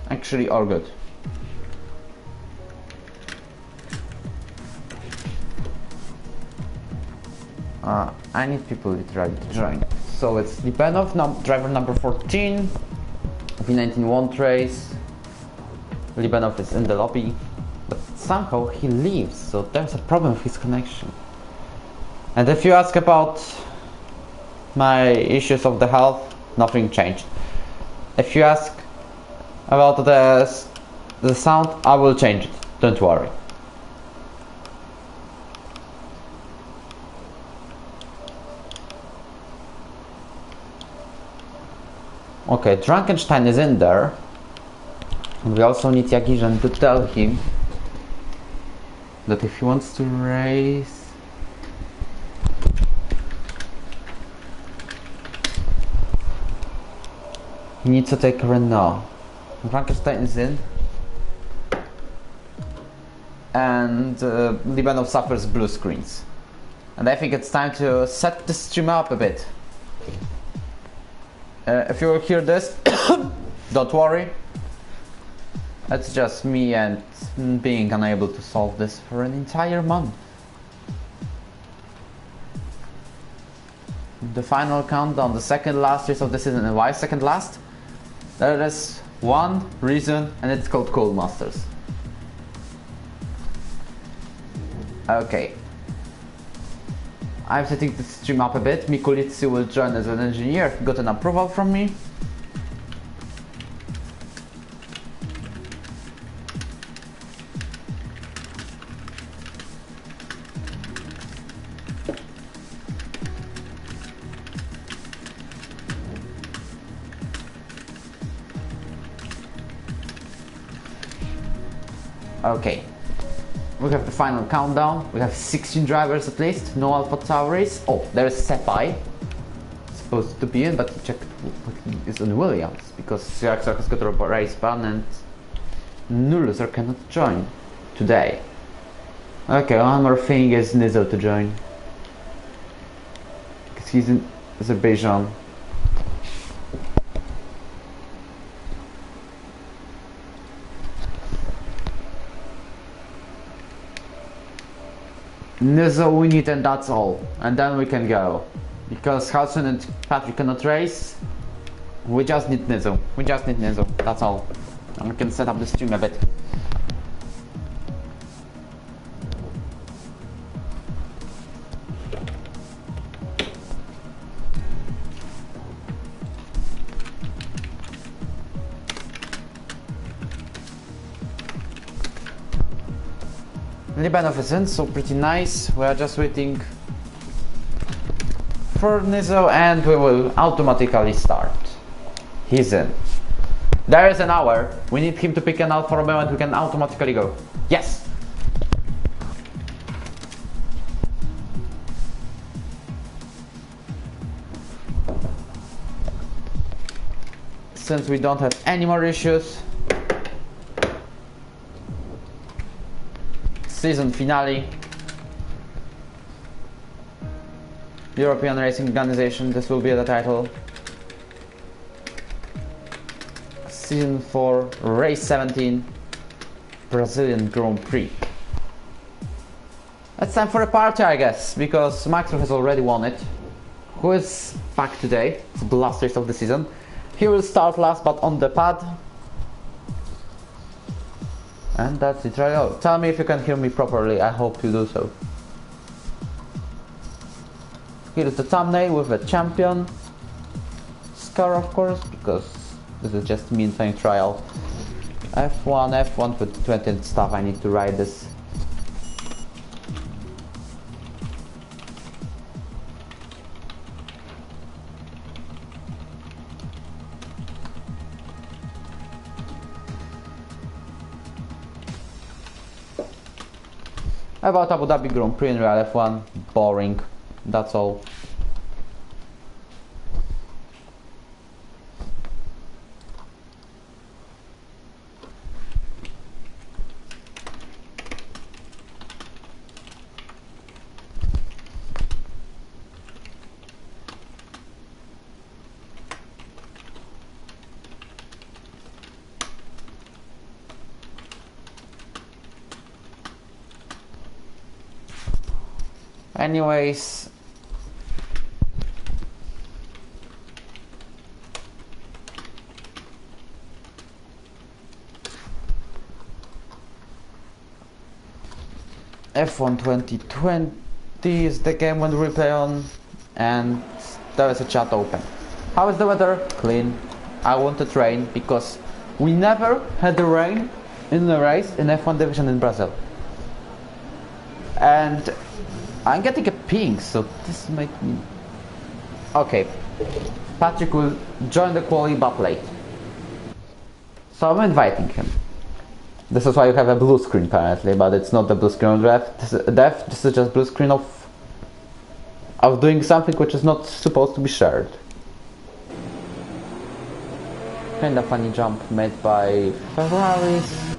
Actually, all good. I need people literally to join. So it's Libanov, driver number 14, V19 won't race. Libanov is in the lobby, but somehow he leaves, so there's a problem with his connection. And if you ask about my issues of the health, nothing changed. If you ask about the sound, I will change it, don't worry. Okay, Frankenstein is in there. We also need Jagirzan to tell him that if he wants to race, he needs to take Renault. Frankenstein is in, and Libanov suffers blue screens. And I think it's time to set the stream up a bit. If you hear this, don't worry. It's just me and being unable to solve this for an entire month. The final countdown, the second last race of the season. And why second last? There is one reason, and it's called Cold Masters. Okay. I'm setting the stream up a bit. Mikulitsi will join as an engineer. He got an approval from me. Okay. We have the final countdown. We have 16 drivers at least. No Alpha Tauris. Oh, there's Sepai. Supposed to be in, but he checked what he is on Williams because Simracing has got a race ban and Nuluser cannot join today. Okay, one more thing is Nizo to join because he's in Azerbaijan. Nizo we need, and that's all, and then we can go, because Hudson and Patrick cannot race. We just need Nizo, that's all, and we can set up the stream a bit. Libanov is in, so pretty nice. We are just waiting for Nizo and we will automatically start. He's in. There is an hour. We need him to pick an Alfa Romeo and we can automatically go. Yes! Since we don't have any more issues, season finale, European Racing Organization, this will be the title. Season 4, Race 17, Brazilian Grand Prix. It's time for a party, I guess, because Maxwell has already won it. Who is back today? It's the last race of the season. He will start last, but on the pad. And that's it, right? Oh, tell me if you can hear me properly, I hope you do so. Here is the thumbnail with the champion scar, of course, because this is just me in time trial. F1 with 20 and stuff, I need to ride this. About Abu Dhabi Grand Prix in Real F1, boring, that's all. Anyways, F1 2020 is the game when we play on, and there is a chat open. How is the weather? Clean. I wanted rain because we never had the rain in the race in F1 division in Brazil. And I'm getting a ping, so this might mean... Okay, Patrick will join the quali but late. So I'm inviting him. This is why you have a blue screen apparently, but it's not the blue screen of dev. This is just blue screen of doing something which is not supposed to be shared. Kinda funny jump made by Ferraris.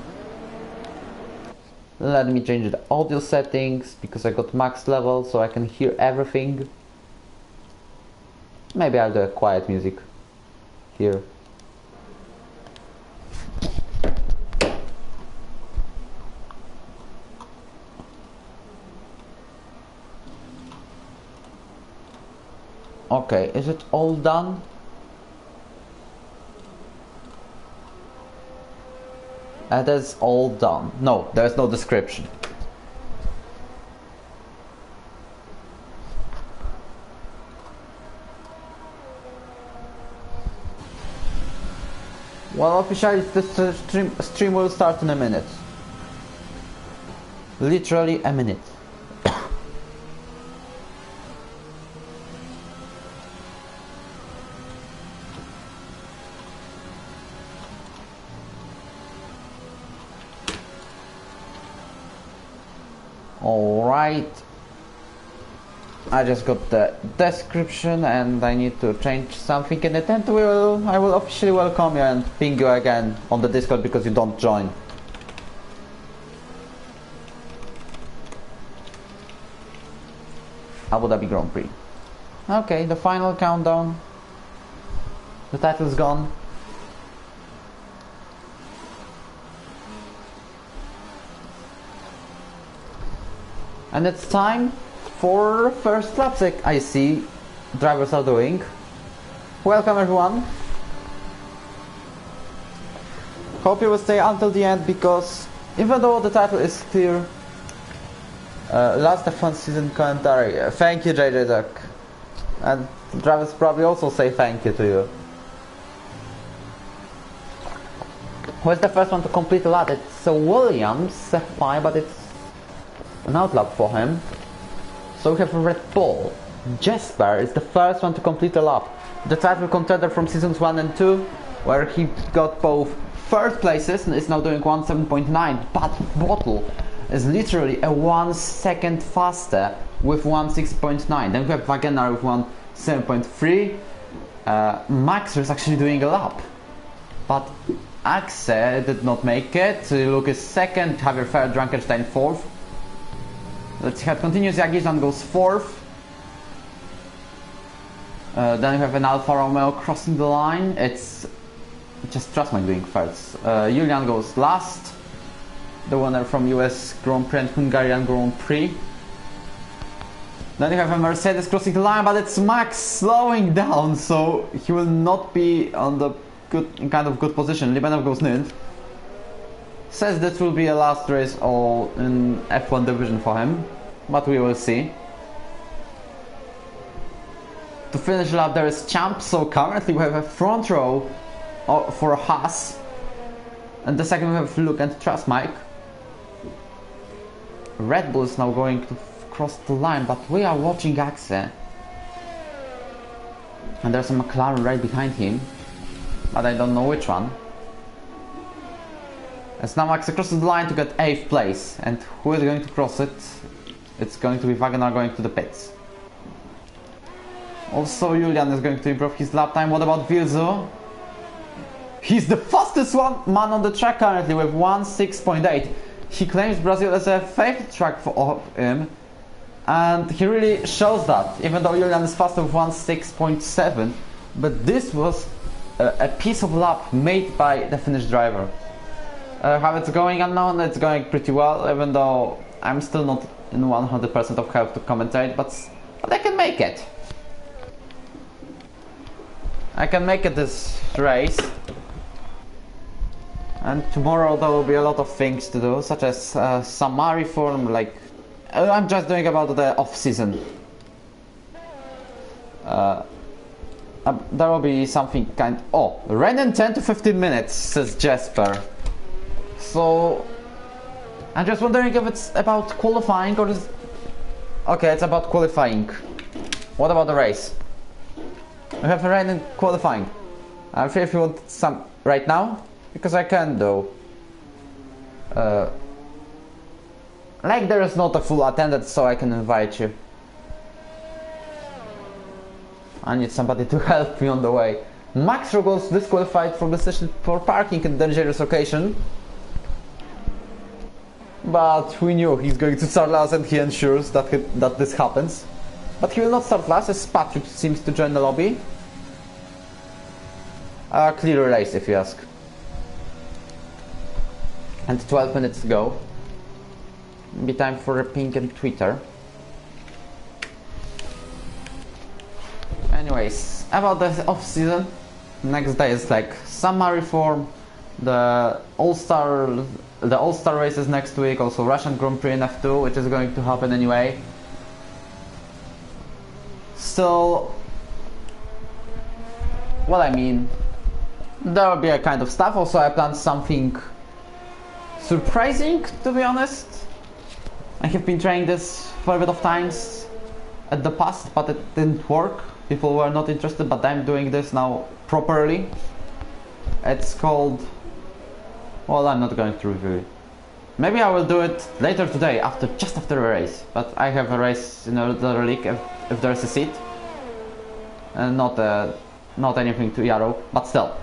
Let me change the audio settings because I got max level so I can hear everything. Maybe I'll do a quiet music here. Okay, is it all done? That is all done. No, there's no description. Well, officially the stream will start in a minute. Literally a minute. Alright, I just got the description and I need to change something in it, and I will officially welcome you and ping you again on the Discord because you don't join. Abu Dhabi Grand Prix. Okay, the final countdown. The title's gone. And it's time for first lap check. I see drivers are doing. Welcome everyone. Hope you will stay until the end because even though the title is clear, last F1 season commentary. Thank you JJ Duck. And drivers probably also say thank you to you. Who is the first one to complete a lap? It's Williams, F5, but it's an outlap for him. So we have a Red Bull. Jesper is the first one to complete a lap. The title contender from seasons 1 and 2, where he got both first places and is now doing 1:7.9, but Bottle is literally a 1 second faster with 1:6.9. Then we have Wagener with 1:7.3. Max is actually doing a lap, but Axe did not make it. Luke is second, Javier third, Drunkenstein fourth. Let's see how it continues. Jagisan goes fourth. Then we have an Alfa Romeo crossing the line. It's just Trustman doing first. Julian goes last. The winner from US Grand Prix and Hungarian Grand Prix. Then you have a Mercedes crossing the line, but it's Max slowing down, so he will not be on the good position. Libanov goes ninth. Says this will be a last race all in F1 division for him, but we will see. To finish the lap there is Champ, so currently we have a front row for Haas, and the second we have Luke and Trust Mike. Red Bull is now going to cross the line, but we are watching Axe, and there's a McLaren right behind him, but I don't know which one. As now Max crosses the line to get 8th place, and who is going to cross it? It's going to be Wagener going to the pits. Also Julian is going to improve his lap time. What about Vilzo? He's the fastest man on the track currently with 1:6.8. He claims Brazil as a favorite track for him, and he really shows that, even though Julian is faster with 1:6.7. But this was a piece of lap made by the Finnish driver. How it's going unknown, it's going pretty well, even though I'm still not in 100% of health to commentate, but I can make it. I can make it this race. And tomorrow there will be a lot of things to do, such as some reform, like I'm just doing about the off-season. There will be something kind. Oh, rain in 10 to 15 minutes, says Jasper. So I'm just wondering if it's about qualifying or is. Okay, it's about qualifying. What about the race? We have a rain in qualifying. If you want some right now, because I can though. Like there is not a full attendance, so I can invite you. I need somebody to help me on the way. Max was disqualified from the session for parking in dangerous occasion. But we knew he's going to start last and he ensures that this happens. But he will not start last as Patrick seems to join the lobby. A clear race if you ask. And 12 minutes to go. Be time for a ping and Twitter. Anyways, about the off-season, next day is like summer reform, the All-Star races next week, also Russian Grand Prix in F2, which is going to happen anyway. So, what I mean, there will be a kind of stuff. Also, I planned something surprising, to be honest. I have been trying this for a bit of times at the past, but it didn't work. People were not interested, but I'm doing this now properly. It's called... Well, I'm not going to review it. Maybe I will do it later today, just after a race. But I have a race in another league if there's a seat. And not anything too yarrow, but still.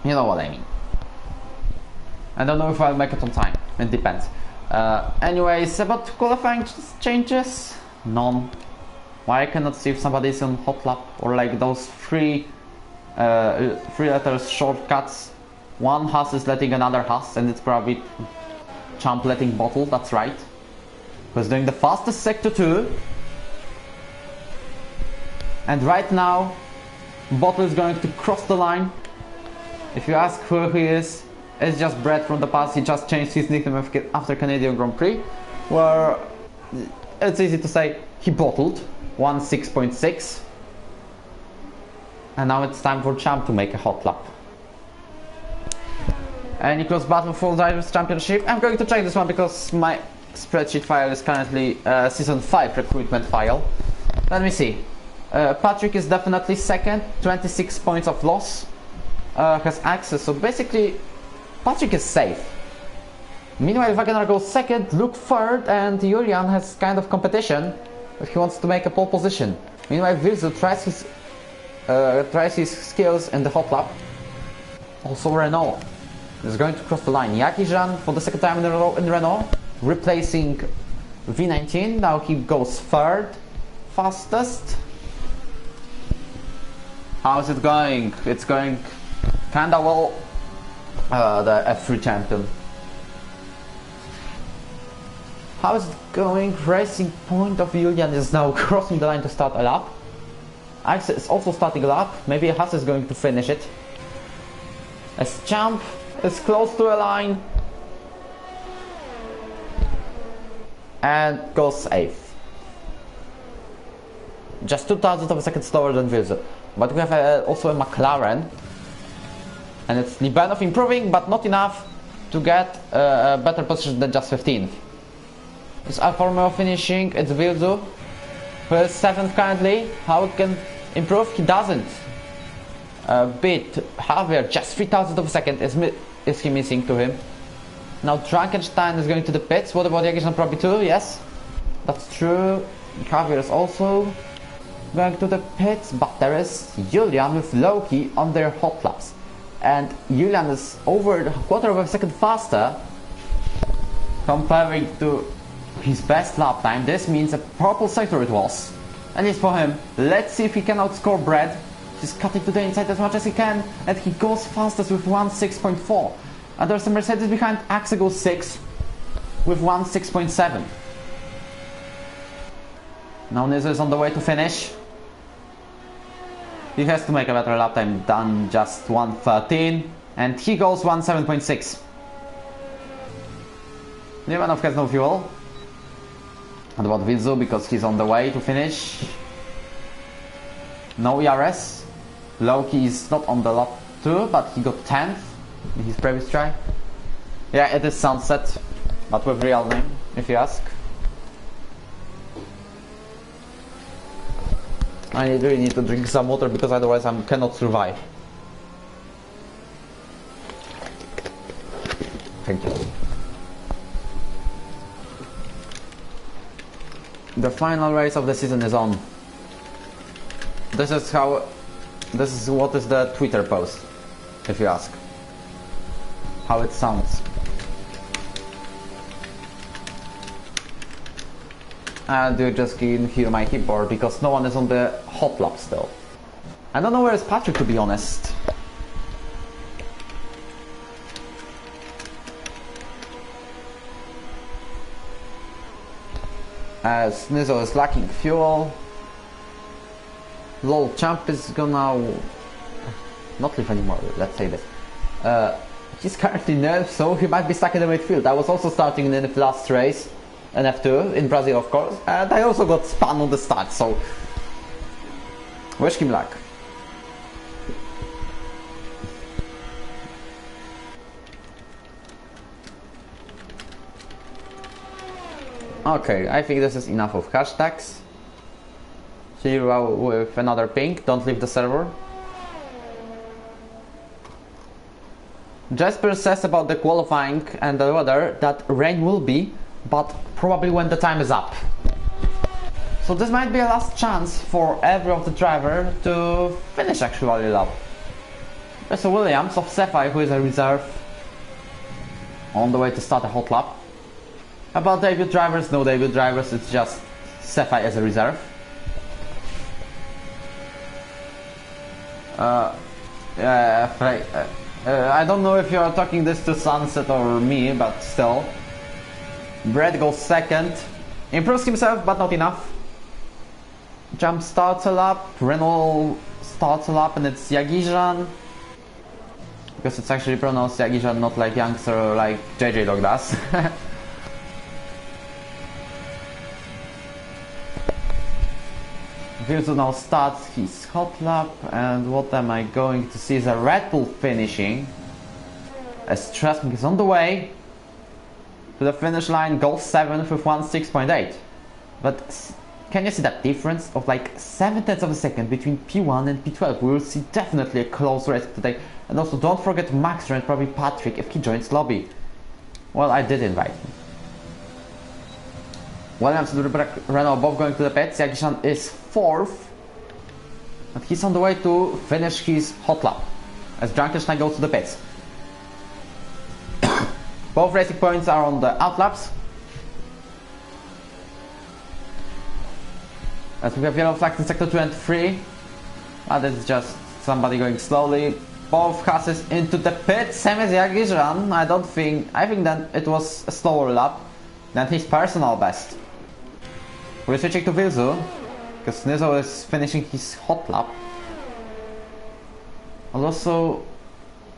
You know what I mean. I don't know if I'll make it on time. It depends. Anyways, about qualifying changes, none. Why I cannot see if somebody is on hot lap or like those three letters shortcuts. One Haas is letting another Haas, and it's probably Champ letting Bottle. That's right. Who's doing the fastest sector 2. And right now, Bottle is going to cross the line. If you ask who he is, it's just Brett from the past. He just changed his nickname after Canadian Grand Prix, where it's easy to say he bottled 1.6.6, and now it's time for Champ to make a hot lap. And Nicholas Battle Full Drivers Championship. I'm going to check this one because my spreadsheet file is currently Season 5 recruitment file. Let me see. Patrick is definitely second, 26 points of loss. Has access, so basically Patrick is safe. Meanwhile, Wagner goes second, Luke third, and Julian has kind of competition, but he wants to make a pole position. Meanwhile, Virzu tries his skills in the hot lap. Also, Renault is going to cross the line. Yakijan for the second time in a row in Renault, replacing V19. Now he goes third, fastest. How's it going? It's going kinda well. The F3 champion. How is it going? Racing point of Julian is now crossing the line to start a lap. Axe is also starting a lap. Maybe Haas is going to finish it. As Champ is close to a line and goes 8th. Just 0.02 of a second slower than Vilze. But we have also a McLaren. And it's Libanov improving, but not enough to get a better position than just 15th. It's Alfa Romeo finishing, it's Vilzu, who is 7th currently. How it can improve? He doesn't. Beat Javier, just 0.03 of a second is he missing to him. Now Frankenstein is going to the pits. What about Jagisan Probi 2? Yes, that's true. Javier is also going to the pits, but there is Julian with Loki on their hot laps. And Julian is over a quarter of a second faster comparing to his best lap time. This means a purple sector it was. And it's for him. Let's see if he can outscore Brad. He's cutting to the inside as much as he can, and he goes fastest with 1.6.4. And there's a Mercedes behind. Axe goes 6th with 1.6.7. Now Nizu is on the way to finish. He has to make a better lap time than just 1:13, and he goes 1:7.6. Limanov has no fuel. And about Wilzu, because he's on the way to finish. No ERS. Loki is not on the lap 2, but he got 10th in his previous try. Yeah, it is Sunset, but with real name, if you ask. I really need to drink some water because otherwise I cannot survive. Thank you. The final race of the season is on. This is what is the Twitter post, if you ask. How it sounds. And you just can hear my keyboard because no one is on the hot lap still. I don't know where is Patrick, to be honest. As Nizo is lacking fuel. Lol Champ is gonna not live anymore, let's say this. He's currently nerfed, so he might be stuck in the midfield. I was also starting in the last race, in F2, in Brazil of course, and I also got spun on the start, so wish him luck. Okay, I think this is enough of hashtags. Here with another ping, don't leave the server. Jasper says about the qualifying and the weather that rain will be, but probably when the time is up. So this might be a last chance for every of the driver to finish actually lap. There's a Williams of Cephai who is a reserve on the way to start a hot lap. About debut drivers, no debut drivers, it's just Cephai as a reserve. I don't know if you are talking this to Sunset or me, but still. Brett goes second. Improves himself, but not enough. Jump starts a lap. Renault starts a lap, and it's Jagijan. Because it's actually pronounced Jagijan, not like youngster like JJ Dog does. Virzu now starts his hot lap, and what am I going to see is a Red Bull finishing. As Trustmink is on the way to the finish line, goes 7th with 1:6.8. But can you see that difference of like 7/10 of a second between P1 and P12? We will see definitely a close race today. And also don't forget Max and probably Patrick if he joins lobby. Well, I did invite him. Williams and Renault both going to the pits. Jagishan is 4th. But he's on the way to finish his hot lap. As Junkenstein goes to the pits. Both racing points are on the out laps. As we have yellow flags in sector 2 and 3. But it's just somebody going slowly. Both passes into the pit. Same as Jagishan. I think that it was a slower lap than his personal best. We're switching to Wilzu, because Nizo is finishing his hot lap. And also,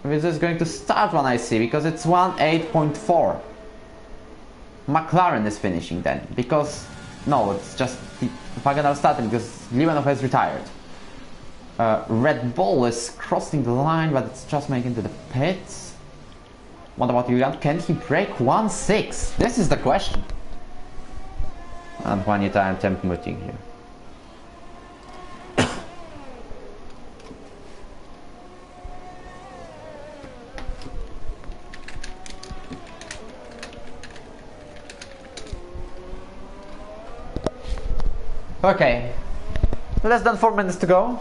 Wilzu is going to start one I see, because it's 1:8.4. McLaren is finishing then, because, no, it's just Paganal starting, because Limanov has retired. Red Bull is crossing the line, but it's just making to the pits. What about Julian? Can he break 1:6? This is the question. And Juanita, I'm temp muting here. Okay, less than 4 minutes to go.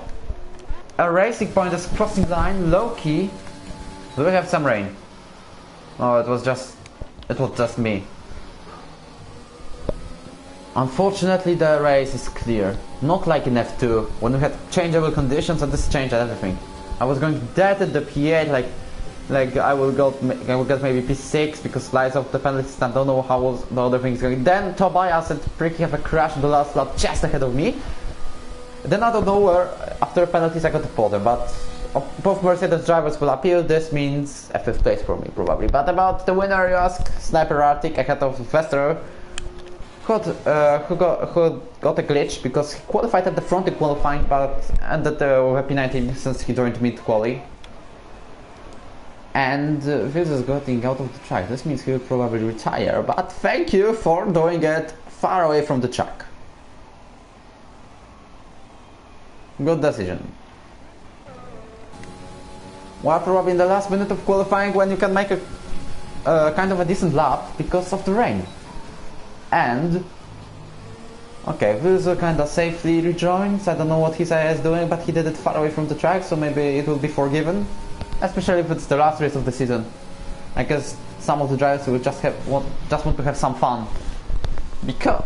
A racing point is crossing the line, low key. Do we have some rain? Oh, it was just me. Unfortunately, the race is clear. Not like in F2, when we had changeable conditions and this changed everything. I was going dead at the P8, like Like I will get maybe P6 because slides of the penalty stand. Don't know how the other thing is going. Then Tobias and Pricky have a crash in the last lap just ahead of me. Then out of nowhere, after penalties, I got the podium. But both Mercedes drivers will appeal. This means a 5th place for me probably. But about the winner, you ask, Sniper Arctic ahead of Vester, who got a glitch because he qualified at the front in qualifying, but ended with P19 since he joined mid-quali. And this is getting out of the track. This means he will probably retire, but thank you for doing it far away from the track. Good decision. Well, probably in the last minute of qualifying when you can make a kind of a decent lap because of the rain. And okay, this is kind of safely rejoins. I don't know what his AI is doing, but he did it far away from the track, so maybe it will be forgiven. Especially if it's the last race of the season. I guess some of the drivers will just want to have some fun. Because,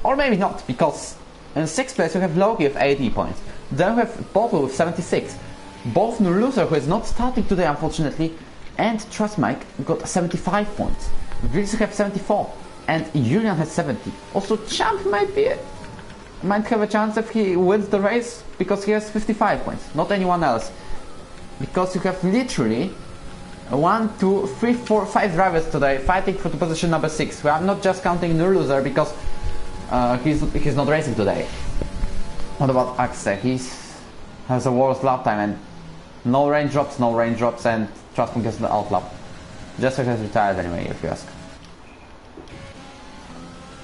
or maybe not, because in 6th place we have Loki with 80 points. Then we have Bottle with 76. Both Nurluser, who is not starting today unfortunately, and Trust Mike got 75 points. Vilsu have 74, and Julian has 70. Also Champ might have a chance if he wins the race, because he has 55 points, not anyone else. Because you have literally 1, 2, 3, 4, 5 drivers today fighting for the position number 6. Well, I'm not just counting Nurluser because he's not racing today. What about Axe? He has a worst lap time and no raindrops, and trust me, gets the out lap. Jester has retired anyway, if you ask.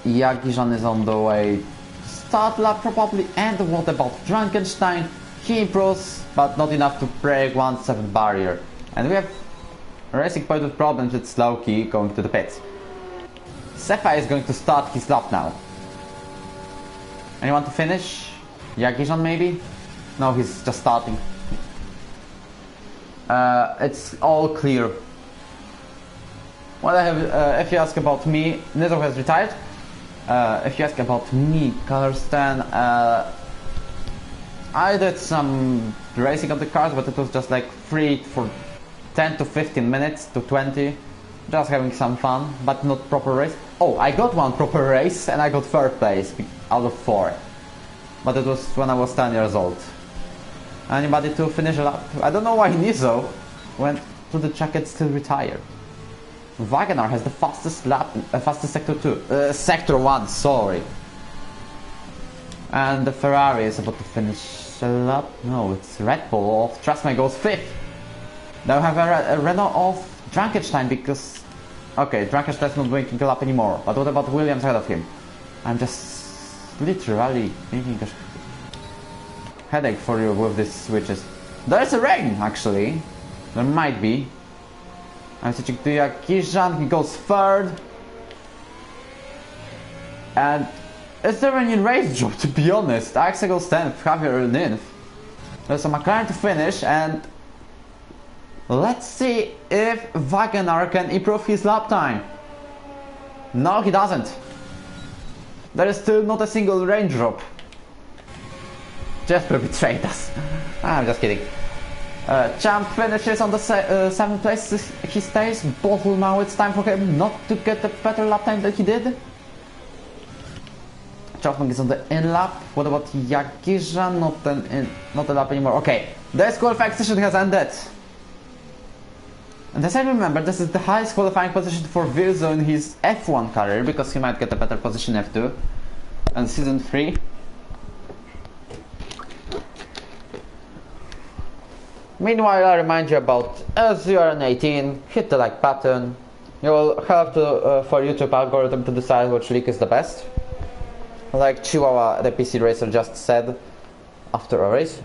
Jagijan is on the way. Start lap probably. And what about Frankenstein? He improves, but not enough to break 1-7 barrier. And we have a Racing Point with problems with Slowkey going to the pits. Sefa is going to start his lap now. Anyone to finish? Jagijan maybe? No, he's just starting. It's all clear. What I have, if you ask about me, Nizo has retired. If you ask about me, Colorstan, I did some racing of the cars, but it was just like free for 10 to 15 minutes to 20. Just having some fun, but not proper race. Oh, I got one proper race and I got 3rd place out of 4. But it was when I was 10 years old. Anybody to finish a lap? I don't know why Nizo went to the track and still retired. Wagner has the fastest lap, fastest sector 2. Sector 1, sorry. And the Ferrari is about to finish a lap. No, it's Red Bull of Trustman goes 5th. Now we have a Renault of Frankenstein because... Okay, Frankenstein's not making a lap anymore. But what about Williams ahead of him? I'm just literally making a headache for you with these switches. There's a rain, actually. There might be. I'm switching to Jagijan, he goes 3rd. And is there any race job, to be honest? Axe goes 10th, Javier 9th. There's a McLaren to finish, and let's see if Wagner can improve his lap time. No, he doesn't. There is still not a single raindrop. Jesper betrayed us. I'm just kidding. Champ finishes on the 7th place. He stays. Bottle now, it's time for him not to get a better lap time than he did. Chopman is on the in lap. What about Jagijan? Not a lap anymore. Okay, this qualifying session has ended. And as I remember, this is the highest qualifying position for Virzo in his F1 career, because he might get a better position F2 and season 3. Meanwhile, I remind you about, as you are an 18, hit the like button. It will help for YouTube algorithm to decide which league is the best. Like Chihuahua, the PC racer, just said after a race.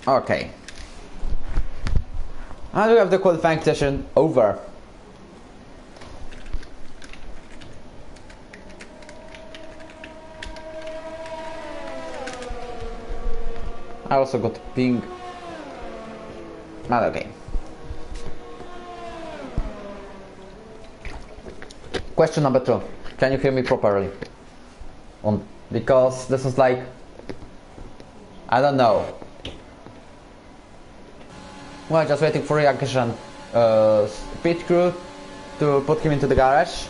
Okay. And we have the qualifying session over. I also got ping. Not okay. Question number 2. Can you hear me properly? Because this is like, I don't know. Well, just waiting for reaction pit crew to put him into the garage.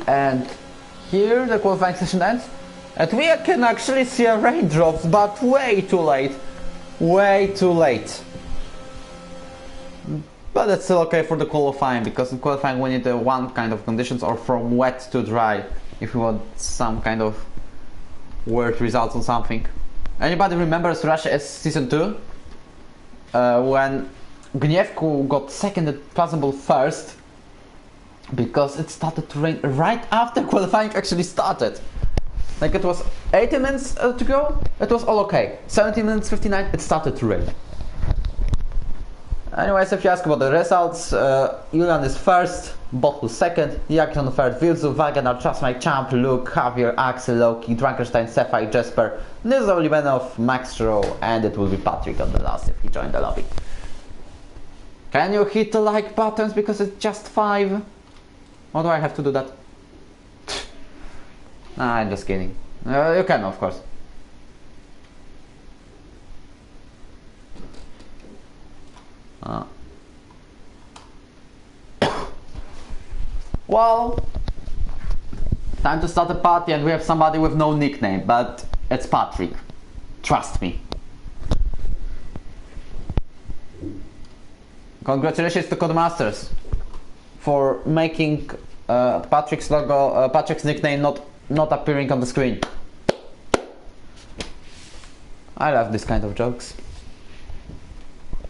And here the qualifying session ends. And we can actually see a raindrops, but way too late. Way too late. But it's still okay for the qualifying, because in qualifying we need one kind of conditions, or from wet to dry, if we want some kind of weird results on something. Anybody remembers Russia as season 2? When Gniewku got second and Plazable first, because it started to rain right after qualifying actually started. Like it was 80 minutes to go, it was all okay. 17 minutes 59, it started to rain. Anyways, if you ask about the results, Julian is first, Bottle second, Jackson third, Wilzu, Wagner, Trustmike, Champ, Luke, Javier, Axel, Loki, Drankenstein, Sefai, Jesper, Nizo, Libanov, Max Rowe, and it will be Patrick on the last if he joined the lobby. Can you hit the like buttons because it's just 5? Or do I have to do that? Nah, I'm just kidding. You can, of course. Well, time to start a party, and we have somebody with no nickname, but it's Patrick. Trust me. Congratulations to Codemasters for making Patrick's logo, Patrick's nickname not appearing on the screen. I love this kind of jokes.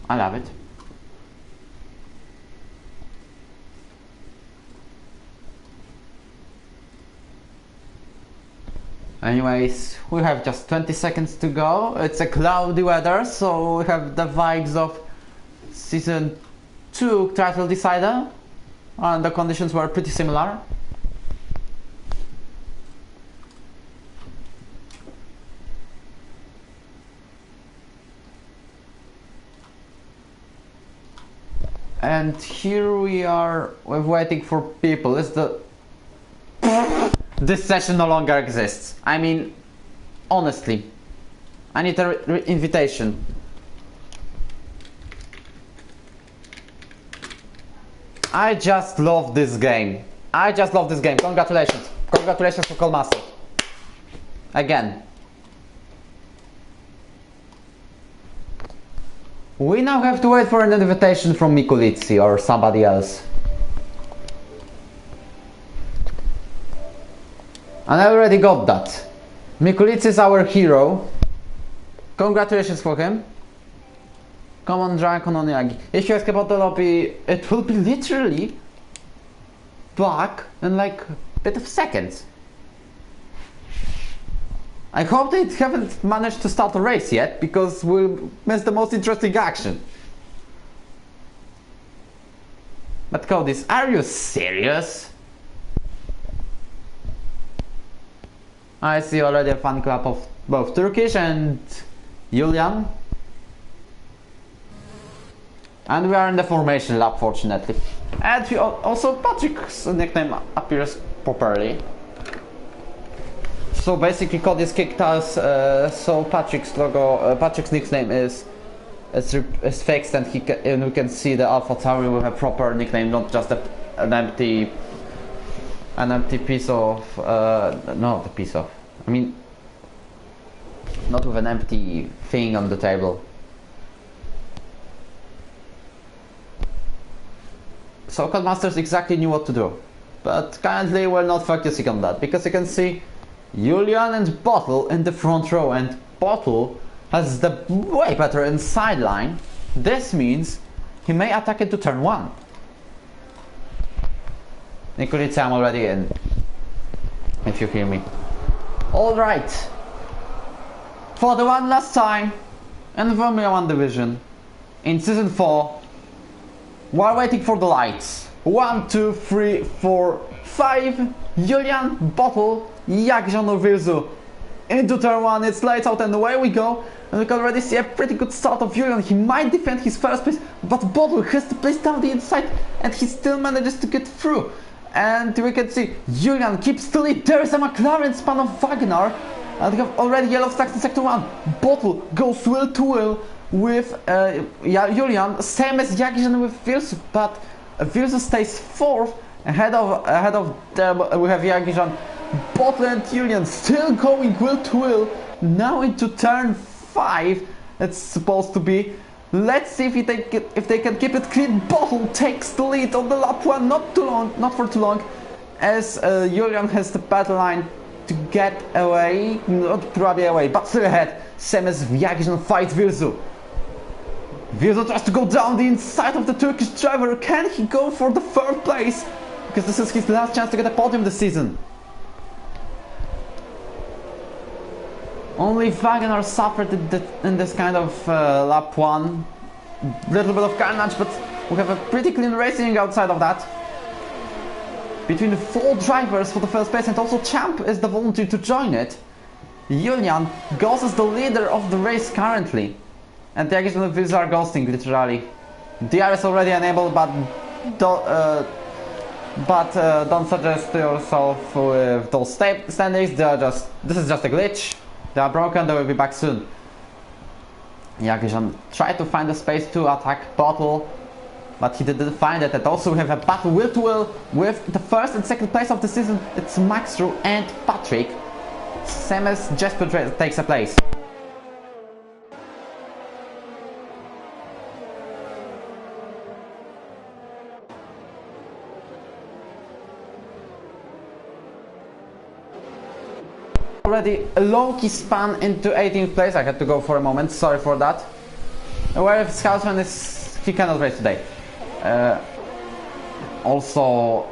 I love it. Anyways, we have just 20 seconds to go. It's a cloudy weather, so we have the vibes of season 2 title decider, and the conditions were pretty similar. And here we are, we're waiting for people. This session no longer exists. I mean, honestly, I need an invitation. I just love this game. I just love this game. Congratulations. Congratulations to Codemasters. Again. We now have to wait for an invitation from Mikulici or somebody else. And I already got that. Mikulici is our hero. Congratulations for him. Come on, Dragon on Yagi. If you ask about the lobby, it will be literally back in like a bit of seconds. I hope they haven't managed to start a race yet, because we'll miss the most interesting action. But Codis, are you serious? I see already a fan club of both Turkish and Julian. And we are in the formation lab, fortunately. And also Patrick's nickname appears properly. So basically Codis kicked us, so Patrick's logo, Patrick's nickname is fixed, and we can see the Alpha Tauri with a proper nickname, not just an empty piece of, not a piece of, I mean, not with an empty thing on the table. So Codemasters exactly knew what to do, but currently we're not focusing on that, because you can see Julian and Bottle in the front row, and Bottle has the way better inside line. This means he may attack into turn 1. Nikolica, I'm already in, if you hear me. Alright, for the one last time in Formula 1 division in season 4, while waiting for the lights. 1, 2, 3, 4, 5. Julian, Bottle, Jakżon or Virzu into turn 1. It's lights out and away we go. And we can already see a pretty good start of Julian. He might defend his first place, but Bottle has to place down the inside, and he still manages to get through. And we can see Julian keeps the lead. There is a McLaren span of Wagner. And we have already yellow flags in sector 1. Bottle goes wheel to wheel with Julian, same as Jagijan with Vilsu, but Vilsu stays 4th. Ahead of them we have Jagijan, Bottle and Julian still going wheel to wheel. Now into turn 5. It's supposed to be. Let's see if they can keep it clean. Bottle takes the lead on the lap 1, not for too long, as Julian has the battle line to get away, not probably away, but still ahead. Same as Jagijan fights Vilsu. Vilsu tries to go down the inside of the Turkish driver. Can he go for the 3rd place? Because this is his last chance to get a podium this season. Only Wagner suffered in this kind of lap 1. Little bit of carnage, but we have a pretty clean racing outside of that. Between the 4 drivers for the 1st place, and also Champ is the volunteer to join it. Julian goes as the leader of the race currently. And the Jagijan and Vilsu are ghosting, literally. DR is already enabled, but don't suggest yourself with those standings. This is just a glitch. They are broken, they will be back soon. Jagijan tried to find a space to attack Bottle, but he didn't find it. And also we have a battle wheel to wheel with the 1st and 2nd place of the season. It's Maxru and Patrick. Same as Jesper takes a place. Already a long span into 18th place. I had to go for a moment, sorry for that. Where if Scousman is, he cannot race today. Also,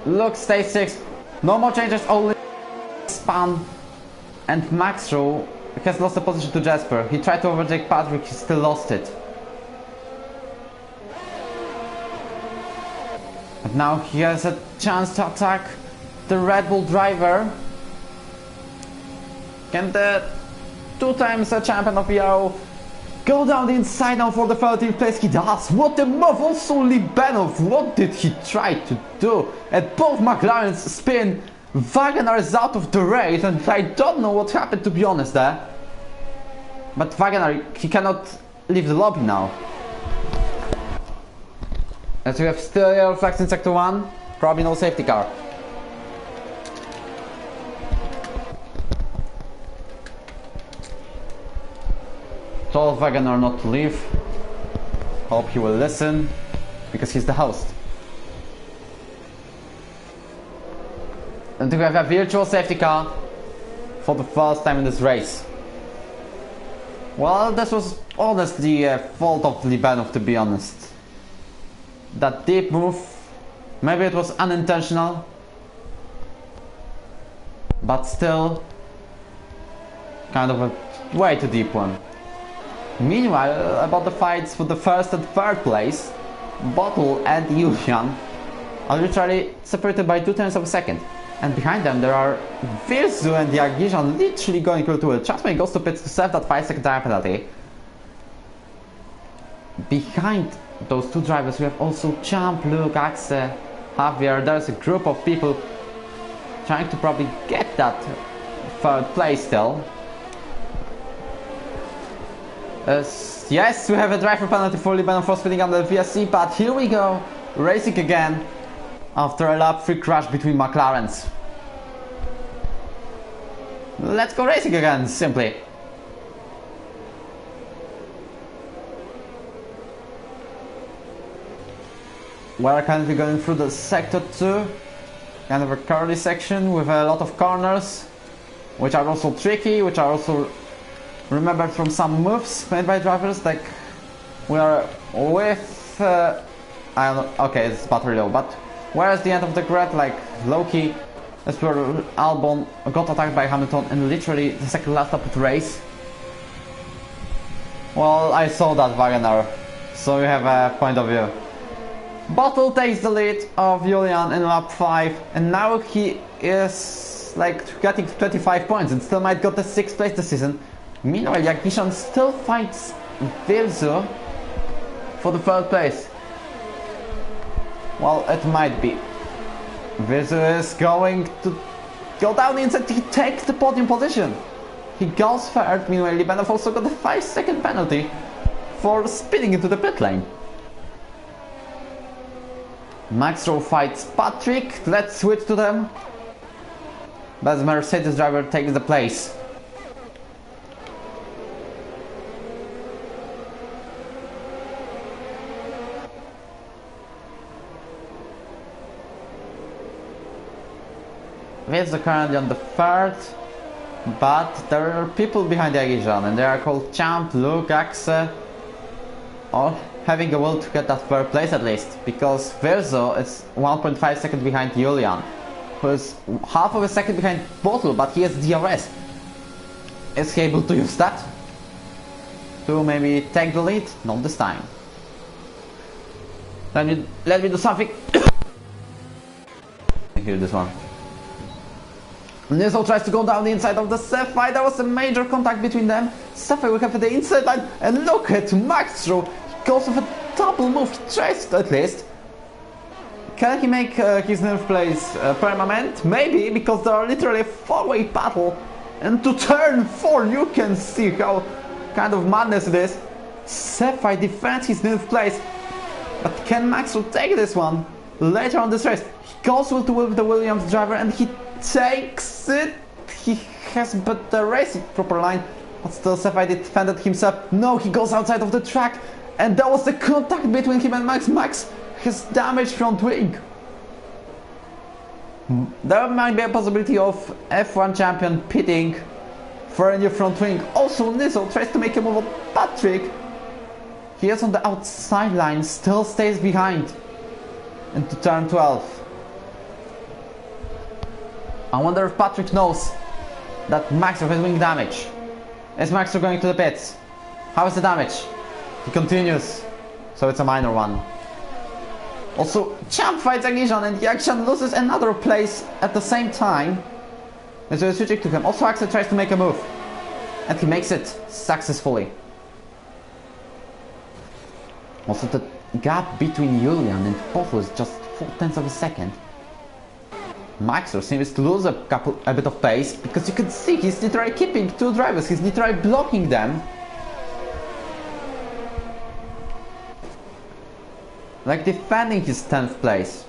Luke stays 6th. No more changes, only span. And Maxru has lost the position to Jesper. He tried to overtake Patrick, he still lost it. But now he has a chance to attack the Red Bull driver. Can the 2 times a champion of VRO go down the inside now for the 13th place? He does. What a move! Also Libanov, what did he try to do? At both McLarens spin, Wagner is out of the race, and I don't know what happened, to be honest there. But Wagner, he cannot leave the lobby now. As we have still yellow flags in sector 1, probably no safety car. Told Wagner not to leave. Hope he will listen, because he's the host. And we have a virtual safety car for the 1st time in this race. Well, this was honestly a fault of Libanov, to be honest. That deep move, maybe it was unintentional, but still kind of a way too deep one. Meanwhile, about the fights for the 1st and 3rd place, Bottle and Julian are literally separated by 2/10 of a second. And behind them there are Vilsu and Jagijan literally going to it. Chasman goes to pits to save that 5-second tire penalty. Behind those 2 drivers we have also Champ, Luke, Axe, Javier. There's a group of people trying to probably get that 3rd place still. Yes, we have a driver penalty for Libanov for speeding under the VSC, but here we go, racing again after a lap 3 crash between McLarens. Let's go racing again, simply. We're currently going through the sector 2, kind of a curly section with a lot of corners, which are also tricky, which are also remembered from some moves made by drivers. Like we are with I don't know, okay, it's battery low, but whereas the end of the grid, like Loki, that's where Albon got attacked by Hamilton and literally the 2nd last lap of the race. Well, I saw that, Wagner, so you have a point of view. Bottle takes the lead of Julian in lap 5, and now he is like getting 25 points and still might get the 6th place this season. Meanwhile, Jagishan still fights Virzu for the third place. Well, it might be. Virzu is going to go down inside. He takes the podium position. He goes third. Meanwhile, Libanov also got a 5-second penalty for spinning into the pit lane. Max Rowe fights Patrick. Let's switch to them. But the Mercedes driver takes the place. It's currently on the third, but there are people behind Jagishan, and they are called Champ, Luke, Axe, all having a will to get that third place at least, because Virzo is 1.5 seconds behind Julian, who is half of a second behind Bottle, but he has DRS. Is he able to use that to maybe take the lead? Not this time. Let me do something. Hear this one. Nizzle tries to go down the inside of the Sapphire. There was a major contact between them. Sapphire will have the inside line, and look at Max Rowe. He goes with a double move. He tries to at least. Can he make his nerve place permanent? Maybe, because there are literally a 4-way battle. And to turn 4, you can see how kind of madness it is. Sapphire defends his nerve place. But can Max Rowe take this one? Later on this race, he goes with the Williams driver, and he takes it. He has but the racing proper line, but still Sapphire defended himself. No, he goes outside of the track, and there was the contact between him and Max. Max has damaged front wing. There might be a possibility of F1 champion pitting for a new front wing. Also, Nizzle tries to make a move on Patrick. He is on the outside line, still stays behind into turn 12. I wonder if Patrick knows that Max has wing damage. Is Max going to the pits? How is the damage? He continues, so it's a minor one. Also, Champ fights Jagishan, and Jagishan loses another place at the same time. And so he's switching to him. Also, Axel tries to make a move, and he makes it successfully. Also, the gap between Julian and Bottle is just 0.4 of a second. Max seems to lose a bit of pace, because you can see he's literally keeping two drivers, he's literally blocking them. Like defending his 10th place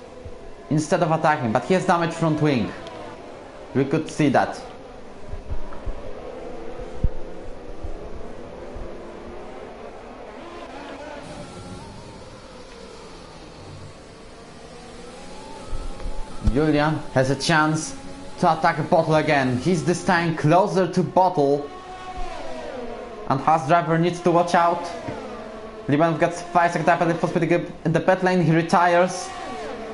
instead of attacking, but he has damaged front wing. We could see that. Julian has a chance to attack Bottle again. He's this time closer to Bottle, and Haas driver needs to watch out. Libanov gets 5-second tap for speeding in the pit lane. He retires.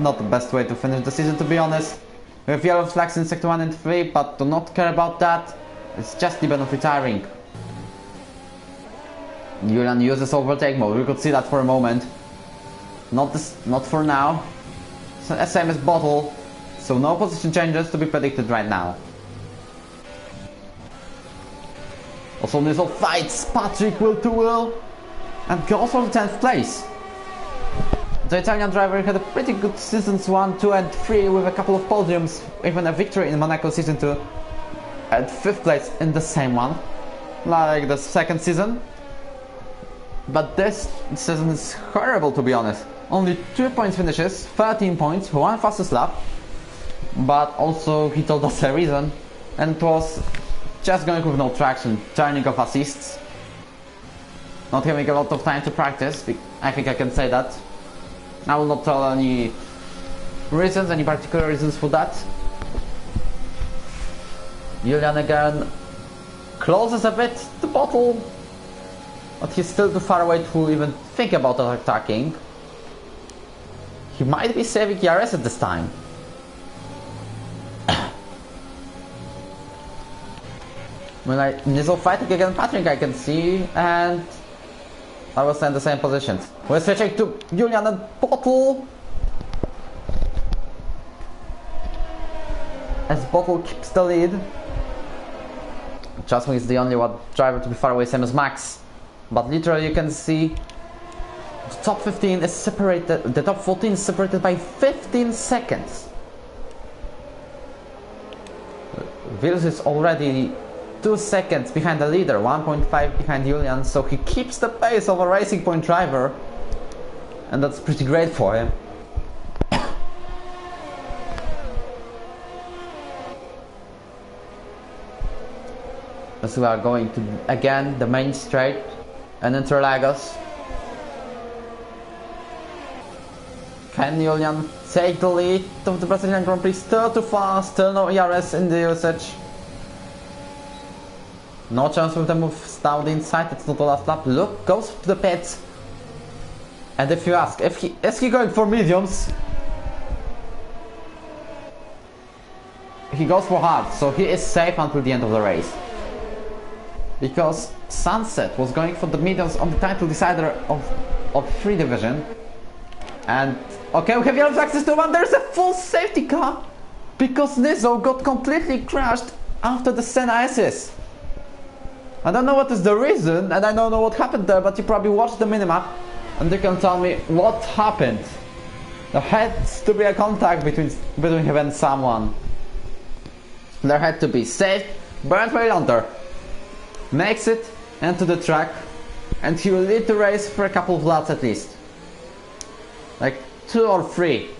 Not the best way to finish the season, to be honest. We have yellow flags in sector 1 and 3, but do not care about that. It's just Libanov retiring. Julian uses overtake mode. We could see that for a moment. Not for now. Same as Bottle. So no position changes to be predicted right now. Also, Nizzle fights Patrick will to will and goes for the 10th place. The Italian driver had a pretty good seasons 1, 2 and 3 with a couple of podiums, even a victory in Monaco season 2, and 5th place in the same one, like the second season. But this season is horrible, to be honest. Only 2 points finishes, 13 points, 1 fastest lap. But also he told us a reason, and it was just going with no traction, turning off assists, not having a lot of time to practice. I think I can say that. I will not tell any reasons, any particular reasons for that. Julian again closes a bit the Bottle, but he's still too far away to even think about attacking. He might be saving ERS at this time. When Nizzle fighting against Patrick, I can see, and I was in the same positions. We're switching to Julian and Bottle, as Bottle keeps the lead. Jasmine is the only one driver to be far away, same as Max. But literally you can see the top 15 is separated, the top 14 is separated by 15 seconds. Vils is already 2 seconds behind the leader, 1.5 behind Julian, so he keeps the pace of a Racing Point driver, and that's pretty great for him. As we are going to again the main straight and Interlagos. Can Julian take the lead of the Brazilian Grand Prix? Still too fast, still no ERS in the usage. No chance with the moves down the inside, it's not the last lap. Look, goes to the pits. And if you ask, is he going for mediums? He goes for hard, so he is safe until the end of the race. Because Sunset was going for the mediums on the title decider of 3 division. And okay, we have yellow flags to 1. There's a full safety car because Nizzo got completely crashed after the Senna SS. I don't know what is the reason and I don't know what happened there, but you probably watched the minimap and you can tell me what happened. There had to be a contact between him and someone. There had to be. Safe. Bernd Weylander makes it into the track and he will lead the race for a couple of laps at least. Like 2 or 3.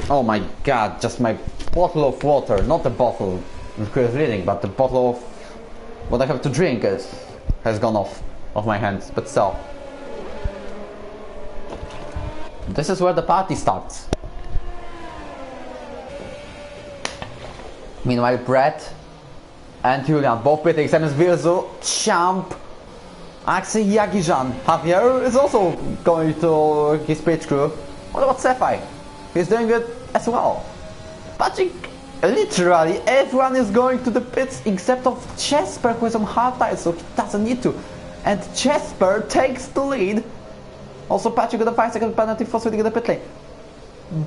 Oh my god, just my bottle of water, not the bottle with Chris reading, but the bottle of what I have to drink has gone off my hands, but still. This is where the party starts. Meanwhile, Brett and Julian both pitting, same as Virzu, Champ, Axel Jagijan. Javier is also going to his pit crew. What about Sefai? He's doing it as well. Patrick, literally everyone is going to the pits except of Jesper, who is on hard tires, so he doesn't need to. And Jesper takes the lead. Also Patrick got a 5-second penalty for switching in the pit lane.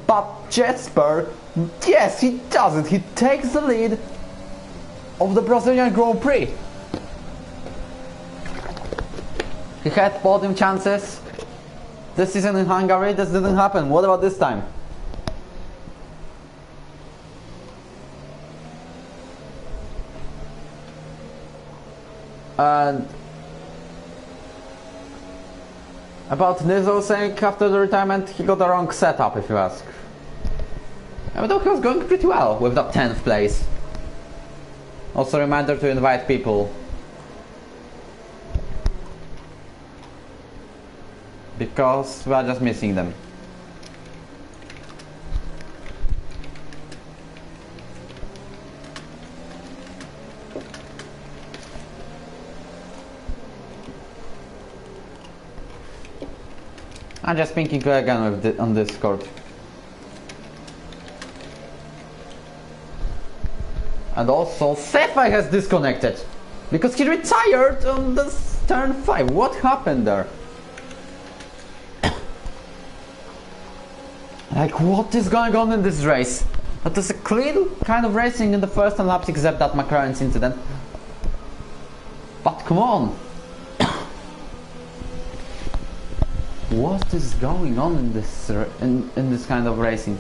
But Jesper, yes, he does it. He takes the lead of the Brazilian Grand Prix. He had podium chances this season in Hungary. This didn't happen. What about this time? And about Nizzo saying after the retirement he got the wrong setup, if you ask. Even though he was going pretty well with that 10th place. Also reminder to invite people. Because we are just missing them. I'm just thinking again with on Discord. And also Sefai has disconnected because he retired on the turn 5. What happened there? Like, what is going on in this race? That is a clean kind of racing in the first 10 laps, except that McLaren's incident. But come on! What is going on in this in this kind of racing?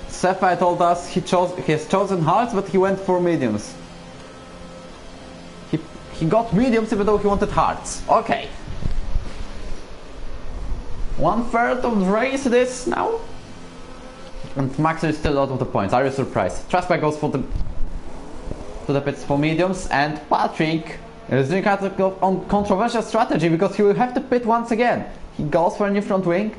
Sefai told us he has chosen hards, but he went for mediums. He got mediums even though he wanted hards. Okay. 1/3 of the race it is now. And Max is still out of the points. Are you surprised? Traspa goes for the pits for mediums, and Patrick is doing kind of a controversial strategy because he will have to pit once again. He goes for a new front wing,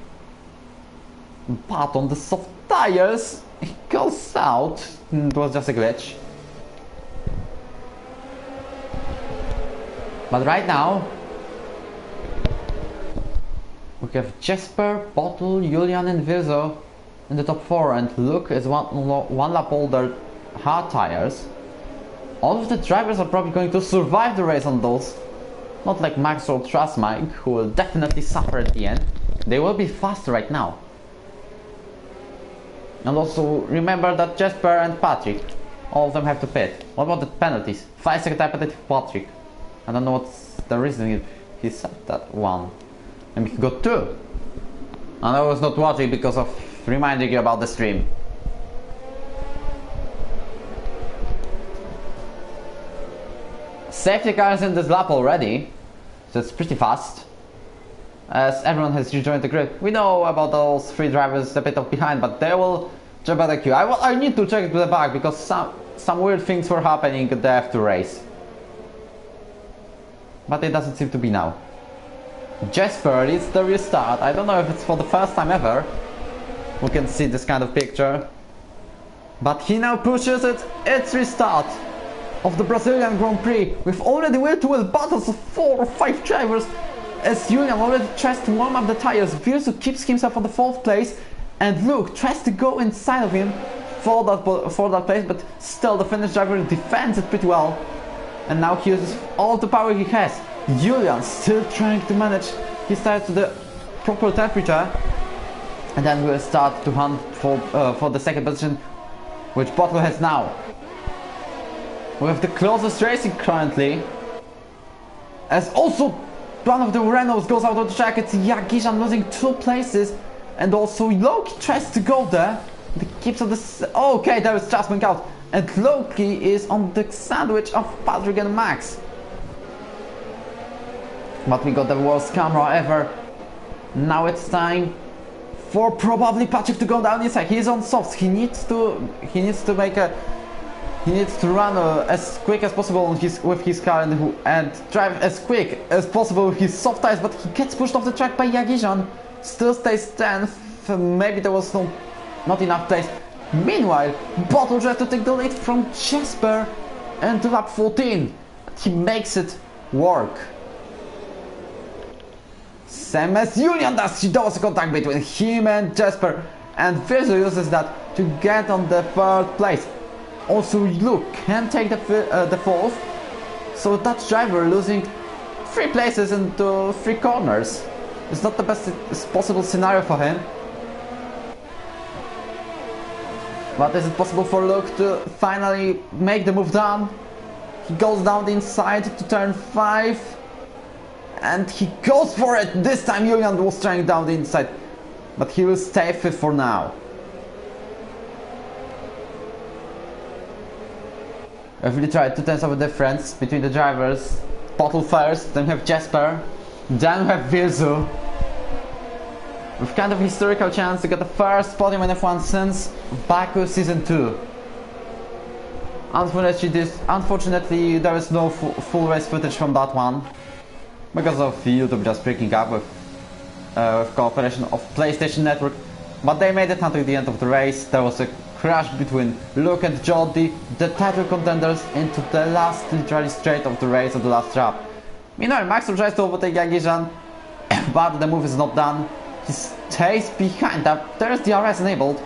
but on the soft tires he goes out. It was just a glitch. But right now we have Jesper, Bottle, Julian and Virzo in the top 4, and Luke is one lap older, hard tires. All of the drivers are probably going to survive the race on those. Not like Max or Trust Mike, who will definitely suffer at the end. They will be fast right now. And also remember that Jesper and Patrick, all of them have to pit. What about the penalties? 5-second time penalty for Patrick. I don't know what's the reason if he said that one. Maybe he got 2. And I was not watching because of reminding you about the stream. Safety cars in this lap already, so it's pretty fast. As everyone has rejoined the grid. We know about those 3 drivers a bit of behind, but they will jump at the queue. I need to check it to the back because some weird things were happening at the F2 race. But it doesn't seem to be now. Jesper leads the restart. I don't know if it's for the first time ever we can see this kind of picture. But he now pushes it. It's restart of the Brazilian Grand Prix with already wheel-to-wheel battles of 4 or 5 drivers, as Julian already tries to warm up the tires. Virsu keeps himself on the 4th place, and Luke tries to go inside of him for that place, but still the Finnish driver defends it pretty well, and now he uses all the power he has. Julian still trying to manage his tires to the proper temperature, and then we'll start to hunt for the second position, which Bottle has now. We have the closest racing currently, as also one of the Renaults goes out of the track. It's Jagishan losing 2 places, and also Loki tries to go there. He keeps on the... Okay, there is Strasman out, and Loki is on the sandwich of Patrick and Max. But we got the worst camera ever. Now it's time for probably Patrick to go down inside. He's on softs. He needs to run as quick as possible with his car and drive as quick as possible with his soft tires, but he gets pushed off the track by Jagishan. Still stays 10th. Maybe there was not enough place. Meanwhile, Bottle tries to take the lead from Jesper into lap 14. He makes it work. Same as Julian does. There was a contact between him and Jesper, and Virsu uses that to get on the 3rd place. Also, Luke can take the 4th, so Dutch driver losing 3 places into 3 corners. It's not the best possible scenario for him. But is it possible for Luke to finally make the move down? He goes down the inside to turn 5, and he goes for it. This time Julian was trying down the inside, but he will stay 5th for now. I've really tried 2 tenths of a difference between the drivers. Bottle first, then we have Jesper, then we have Virsu. With kind of historical chance to get the first podium in F1 since Baku Season 2. Unfortunately, there is no full race footage from that one, because of YouTube just breaking up with cooperation of PlayStation Network. But they made it until the end of the race. There was a crash between Luke and Jody, the title contenders, into the last literally straight of the race of the last lap. Meanwhile, Max tries to overtake Jagishan, but the move is not done. He stays behind. There's DRS enabled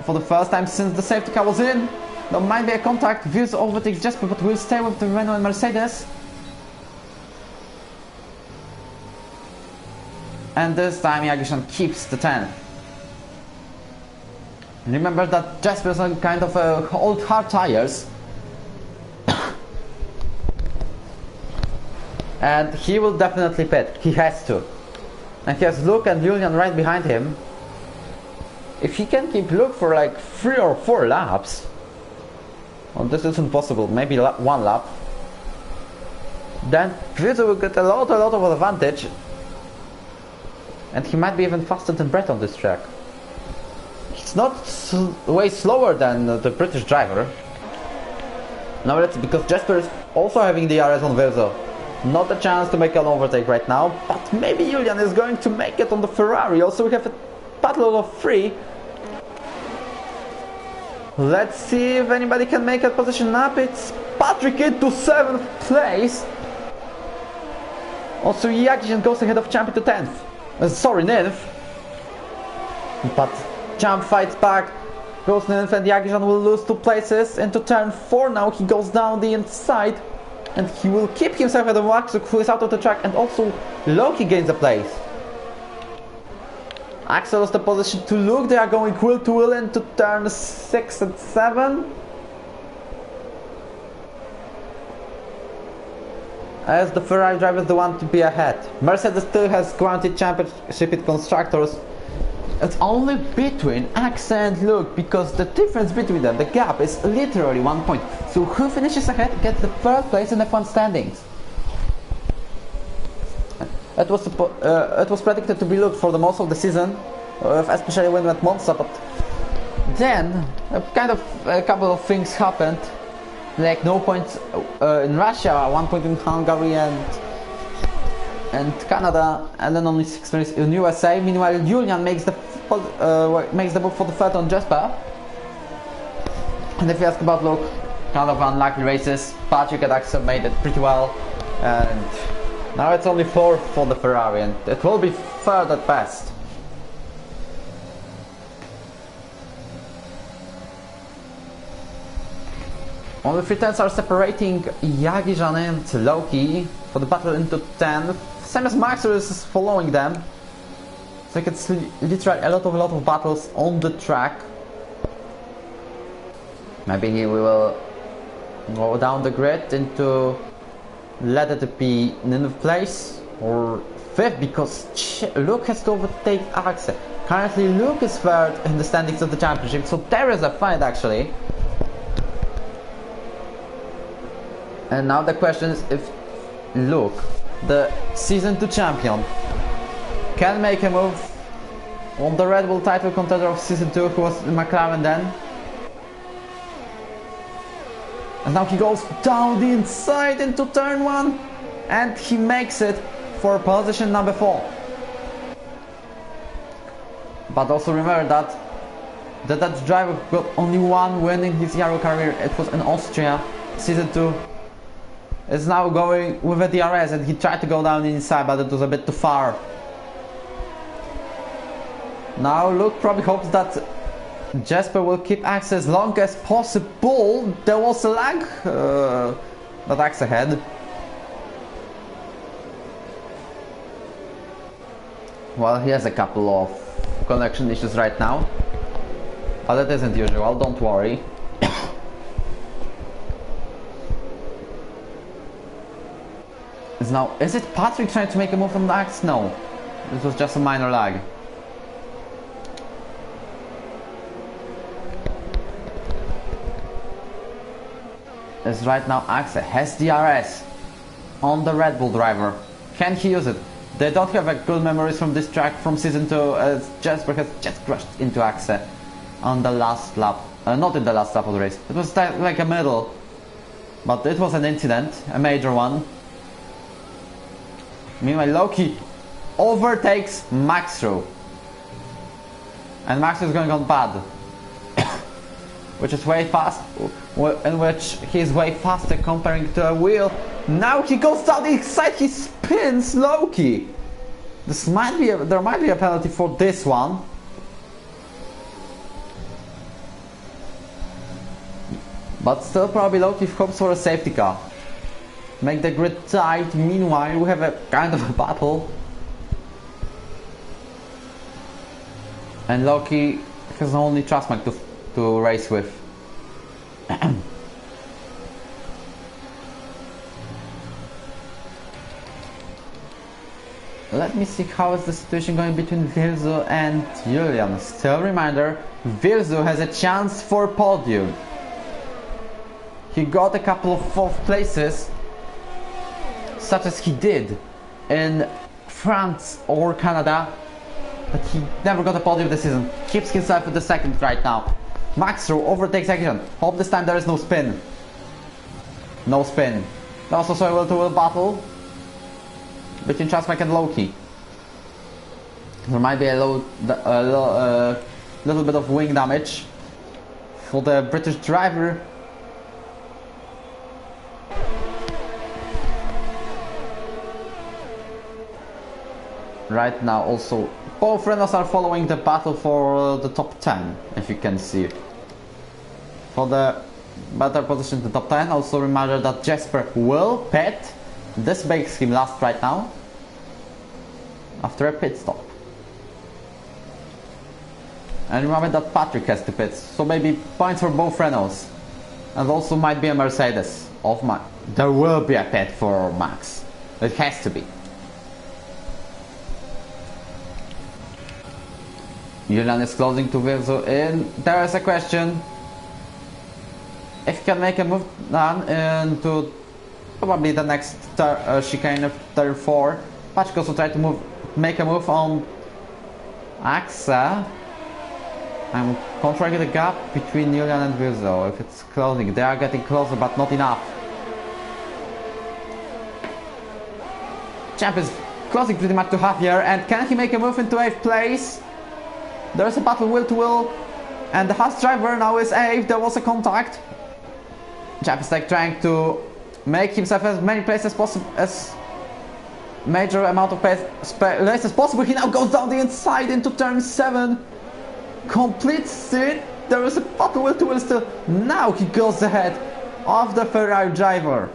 for the first time since the safety car was in. There might be a contact. Virsu overtakes Jesper, but will stay with the Renault and Mercedes. And this time Jagishan keeps the 10th. Remember that Jesper is on kind of old hard tires. And he will definitely pit. He has to. And he has Luke and Julian right behind him. If he can keep Luke for like 3 or 4 laps. Well, this isn't possible. Maybe 1 lap. Then Virsu will get a lot of advantage. And he might be even faster than Brett on this track. He's not way slower than the British driver. Now that's because Jesper is also having the DRS on Virsu. Not a chance to make an overtake right now, but maybe Julian is going to make it on the Ferrari. Also we have a battle of 3. Let's see if anybody can make a position up. It's Patrick into 7th place. Also Jagishan goes ahead of Champ to 10th. Sorry, 9th. But Champ fights back, goes 9th, and Jagishan will lose 2 places into turn 4 now. He goes down the inside. and he will keep himself at the mark, who is out of the track, and also Loki gains a place. Axel lost the position to Luke. They are going wheel to wheel into turn 6 and 7. As the Ferrari driver is the one to be ahead. Mercedes still has granted championship in constructors. It's only between Axel and Luke, because the difference between them, the gap, is literally 1 point. So who finishes ahead gets the third place in the F1 standings. It was predicted to be Luke for the most of the season, especially when at Monza, but then a couple of things happened, like no points in Russia, 1 point in Hungary and Canada, and then only 6 points in USA. Meanwhile, Julian makes the book for the third on Jasper. And if you ask about Luke, kind of unlucky races. Patrick and Axel made it pretty well, and now it's only 4th for the Ferrari, and it will be 3rd at best. Only 3 tenths are separating Jagijan and Loki for the battle into 10. Same as Max is following them. So it's literally a lot of battles on the track. Maybe he will go down the grid into, let it be 9th place or 5th, because Luke has to overtake Axel. Currently Luke is 3rd in the standings of the championship, so there is a fight actually. And now the question is if Luke, the Season 2 champion, can make a move on the Red Bull title contender of Season 2, who was McLaren then. And now he goes down the inside into turn 1, and he makes it for position number 4. But also remember that the Dutch driver got only 1 win in his Euro career. It was in Austria. Season 2 is now going with a DRS, and he tried to go down the inside, but it was a bit too far. Now Luke probably hopes that Jasper will keep Axel as long as possible. There was a lag that Axel had. Well, he has a couple of connection issues right now, but it isn't usual, don't worry. Now, is it Patrick trying to make a move from the Axe? No, this was just a minor lag. As right now Axel has DRS on the Red Bull driver. Can he use it? They don't have a good memories from this track from Season 2, as Jasper has just crashed into Axel on the last lap. Not in the last lap of the race. It was like a middle, but it was an incident, a major one. Meanwhile, Loki overtakes Maxro, and Max is going on bad, which is way fast, in which he's way faster comparing to a wheel. Now he goes down the inside, he spins Loki. There might be a penalty for this one. But still probably Loki hopes for a safety car. Make the grid tight. Meanwhile, we have a kind of a battle. And Loki has only Trustmark to race with. Let me see how is the situation going between Virzu and Julian. Still reminder, Virzu has a chance for podium. He got a couple of fourth places, such as he did in France or Canada, but he never got a podium this season. Keeps himself at the second right now. Maxro overtakes action. Hope this time there is no spin. No spin. There was also a will-to-will battle between Trustmark and Loki. There might be a little bit of wing damage for the British driver. Right now also both runners are following the battle for the top 10, if you can see. For the better position in the top 10. Also reminder that Jesper will pit. This makes him last right now after a pit stop. And remember that Patrick has to pit, so maybe points for both Renaults. And also might be a Mercedes of Max. There will be a pit for Max. It has to be. Julian is closing to Virzu in. There is a question. If he can make a move down into probably the next chicane of turn 4. Patrick also tried to make a move on Axa. I'm controlling the gap between Julian and Virzo. If it's closing, they are getting closer, but not enough. Champ is closing pretty much to Javier, and can he make a move into 8th place? There's a battle wheel to wheel, and the Haas driver now is 8th. There was a contact. Champ is like trying to make himself as many places as possible, as major amount of space as possible. He now goes down the inside into turn 7. Completes it. There is a battle wheel to wheel still. Now he goes ahead of the Ferrari driver.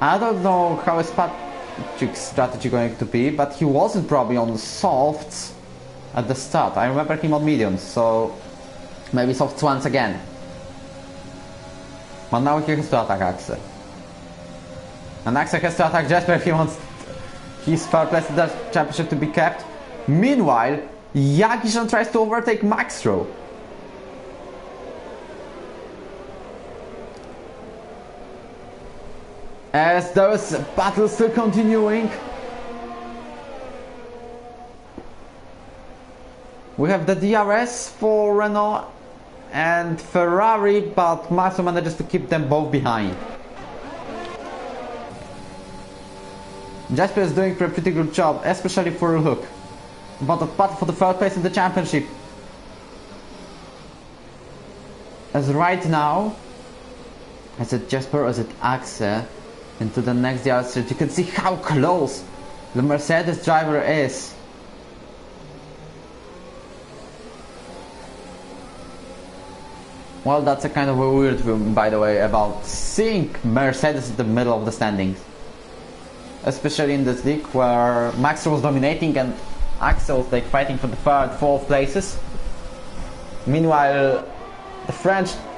I don't know how his Patrick's strategy going to be, but he wasn't probably on softs at the start. I remember him on mediums, so maybe softs once again. But now he has to attack Axe. And Axe has to attack Jesper if he wants his third place in the championship to be kept. Meanwhile, Jagishan tries to overtake Maxro. As there is a battle still continuing. We have the DRS for Renault and Ferrari, but Maxro manages to keep them both behind. Jasper is doing a pretty good job, especially for a hook. But a battle for the third place in the championship. As right now, is it Jasper or is it Axe into the next DRS? You can see how close the Mercedes driver is. Well, that's a kind of a weird film, by the way, about seeing Mercedes in the middle of the standings. Especially in this league where Max was dominating and Axel was like fighting for the third, fourth places. Meanwhile,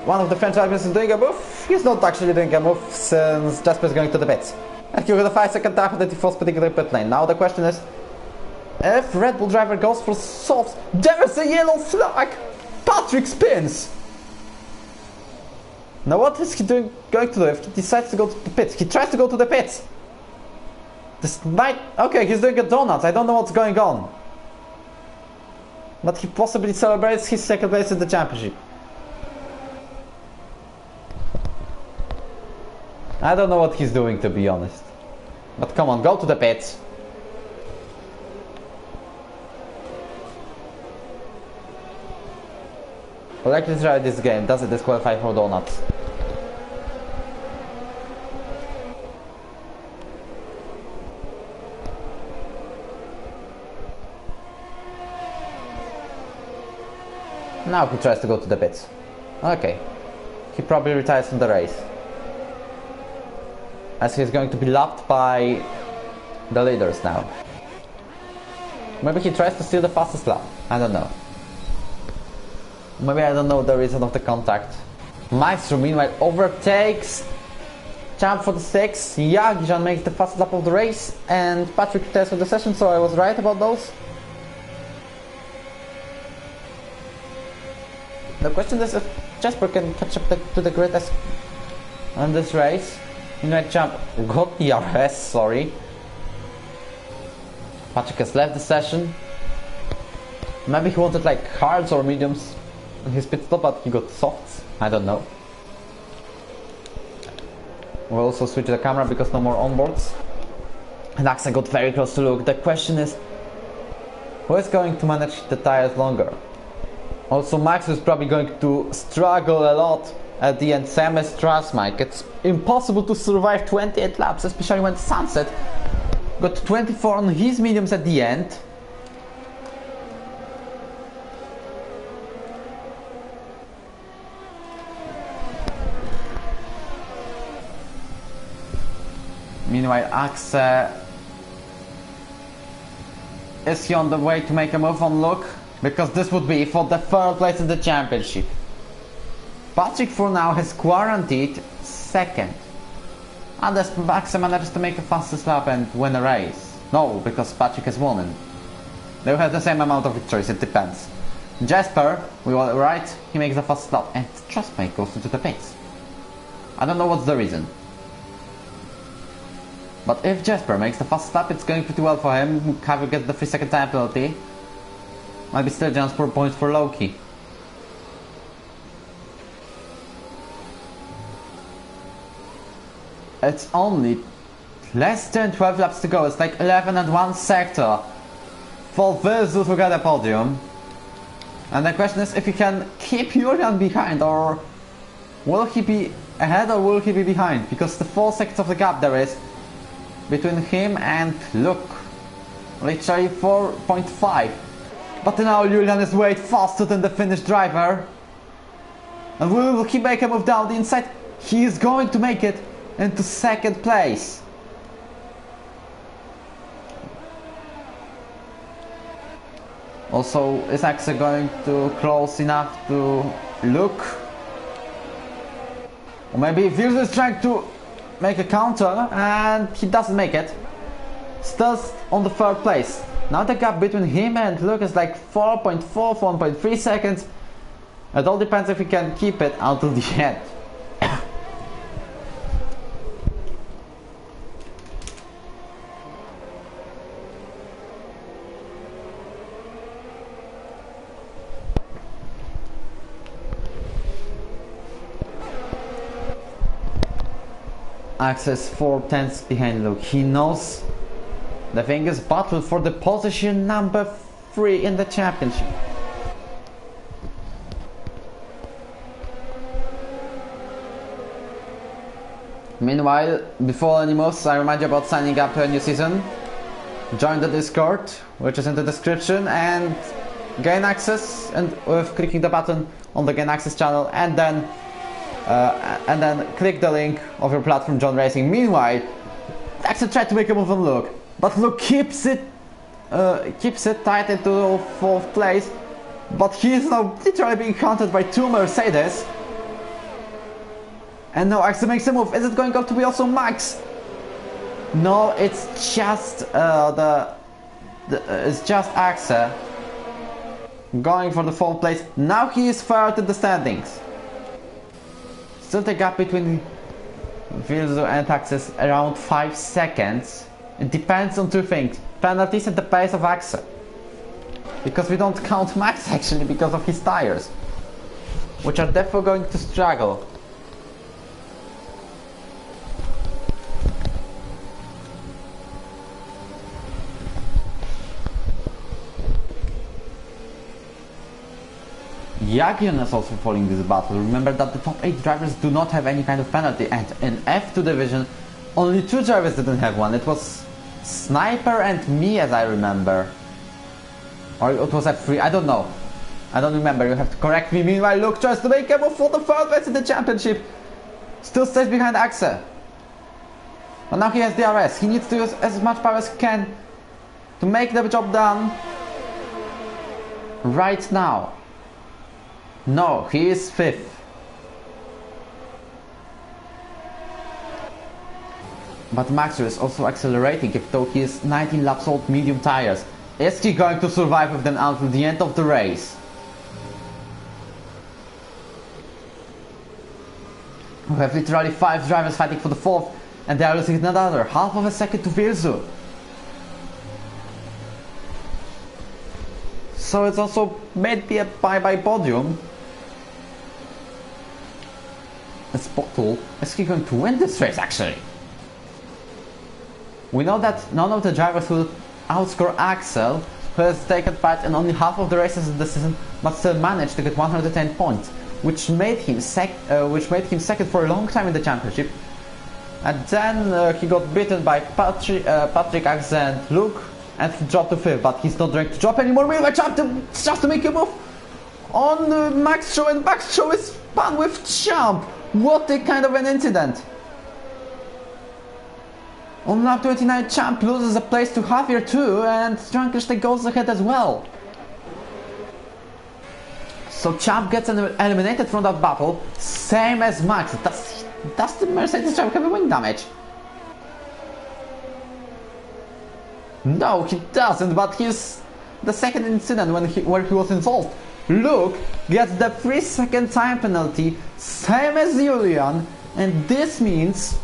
one of the French drivers is doing a move. He's not actually doing a move since Jasper is going to the pits. And he got a 5-second tap that he was putting in the pit lane. Now the question is, if Red Bull driver goes for softs, there's a yellow flag! Patrick spins! Now what is he going to do if he decides to go to the pits? He tries to go to the pits! This might... Okay, he's doing a donut. I don't know what's going on. But he possibly celebrates his second place in the championship. I don't know what he's doing, to be honest. But come on, go to the pits. Like to try this game. Does it disqualify for donuts? Now he tries to go to the pits. Okay. He probably retires from the race. As he's going to be lapped by the leaders now. Maybe he tries to steal the fastest lap. I don't know. Maybe I don't know the reason of the contact. Maestro meanwhile overtakes Champ for the 6. Jagijan makes the fastest lap of the race. And Patrick retires for the session, so I was right about those. The question is if Jasper can catch up to the grid on this race. Meanwhile, Champ got DRS, sorry. Patrick has left the session. Maybe he wanted like hards or mediums in his pit stop, but he got softs. I don't know. We'll also switch the camera because no more onboards. And Axa got very close to Luke. The question is, who is going to manage the tires longer? Also, Max is probably going to struggle a lot at the end. Same as Strasmike. It's impossible to survive 28 laps, especially when Sunset got 24 on his mediums at the end. Meanwhile, Axe, is he on the way to make a move on Luke? Because this would be for the third place in the championship. Patrick for now has guaranteed second. Unless Axe manages to make a fastest lap and win a race. No, because Patrick has won it. They will have the same amount of victories, it depends. Jasper, we were right, he makes the fastest lap and Trustmate goes into the pits. I don't know what's the reason. But if Jasper makes the fastest lap, it's going pretty well for him. Cavill gets the 3-second time penalty. Might be still just 4 points for Loki. It's only less than 12 laps to go. It's like 11 and 1 sector for Virzu to get a podium. And the question is if he can keep Julian behind, or will he be ahead or will he be behind? Because the 4 seconds of the gap there is between him and Luke. Literally 4.5. But now Julian is way faster than the Finnish driver. And will he make a move down the inside? He is going to make it into second place. Also, is Axe going to close enough to Luke? Or maybe Virzu is trying to make a counter and he doesn't make it. Still on the third place. Now the gap between him and Luke is like 4.4, 1.3 seconds. It all depends if he can keep it until the end. Axe is 4 tenths behind Luke. He knows the thing is battle for the position number 3 in the championship. Meanwhile, before any moves, I remind you about signing up to a new season. Join the Discord, which is in the description, and gain access, and with clicking the button on the gain access channel, and then click the link of your platform, John Racing. Meanwhile, Axe tried to make a move on Luke, but Luke keeps it tight into 4th place. But he is now literally being counted by 2 Mercedes. And now Axe makes a move. Is it going to be also Max? No, it's just it's just Axe going for the 4th place. Now he is 3rd in the standings. Still the gap between Virzu and Axe is around 5 seconds. It depends on 2 things. Penalties and the pace of Axe. Because we don't count Max actually because of his tires, which are therefore going to struggle. Jagion is also following this battle. Remember that the top 8 drivers do not have any kind of penalty, and in F2 division only 2 drivers didn't have one. It was Sniper and me, as I remember. Or it was F3, I don't know. I don't remember, you have to correct me. Meanwhile, Luke tries to make a move for the 3rd place in the championship. Still stays behind Axe. But now he has DRS. He needs to use as much power as he can to make the job done right now. No, he is 5th. But Max is also accelerating, if though he is 19 laps old, medium tires. Is he going to survive with them until the end of the race? We have literally 5 drivers fighting for the 4th, and they are losing another half of a second to Virzu. So it's also maybe a bye-bye podium. It's Bottle. Is he going to win this race actually? We know that none of the drivers will outscore Axel, who has taken part in only half of the races of the season, but still managed to get 110 points, which made him second for a long time in the championship. And then he got beaten by Patrick, Axe and Luke, and he dropped to 5th, but he's not going to drop anymore. We'll just to make a move on Max Show, and Max Show is spun with Champ. What a kind of an incident. On lap 29, Champ loses a place to Javier too, and Strangkrishna goes ahead as well. So Champ gets eliminated from that battle, same as Max. Does the Mercedes driver have a wing damage? No, he doesn't, but he's the second incident where he was involved. Luke gets the 3-second time penalty, same as Julian, and this means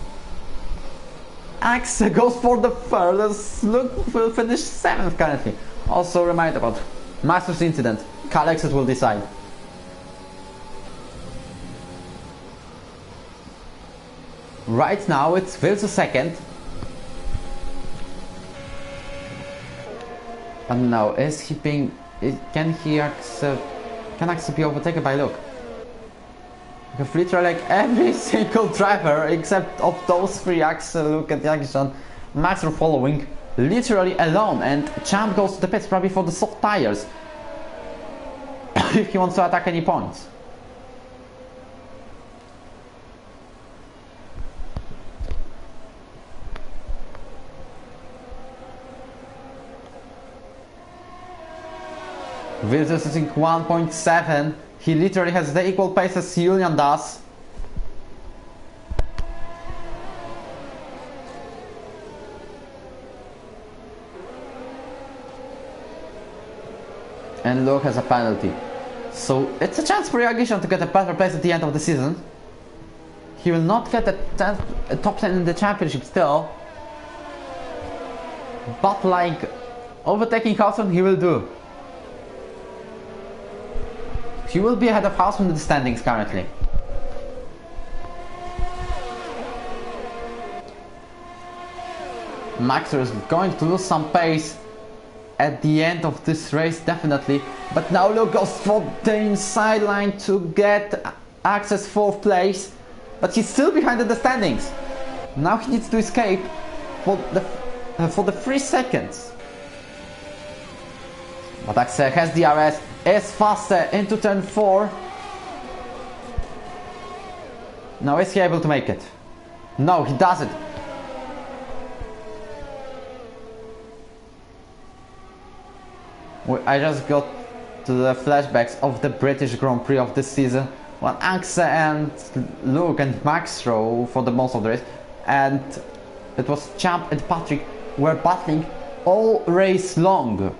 Axel goes for the third, as Luke will finish 7th currently. Also remind about Masters incident, Cal exit will decide. Right now it's Wills second. And now, is he being... Can Axel be overtaken by Luke? Because literally like every single driver except of those 3, Axel, Luke and Jackson, Max are following literally alone, and Champ goes to the pits probably for the soft tires if he wants to attack any points. Wills is using 1.7. He literally has the equal pace as Julian does. And Luke has a penalty. So it's a chance for Jagisan to get a better place at the end of the season. He will not get a top 10 in the championship still. But like overtaking Houseman he will do. He will be ahead of Houseman in the standings currently. Maxer is going to lose some pace at the end of this race, definitely. But now Luke goes for the inside line to get access 4th place. But he's still behind in the standings. Now he needs to escape for the 3 seconds. But Axel has DRS, is faster into turn 4. Now is he able to make it? No, he doesn't. I just got to the flashbacks of the British Grand Prix of this season when Axel and Luke and Max drove for the most of the race, and it was Champ and Patrick were battling all race long.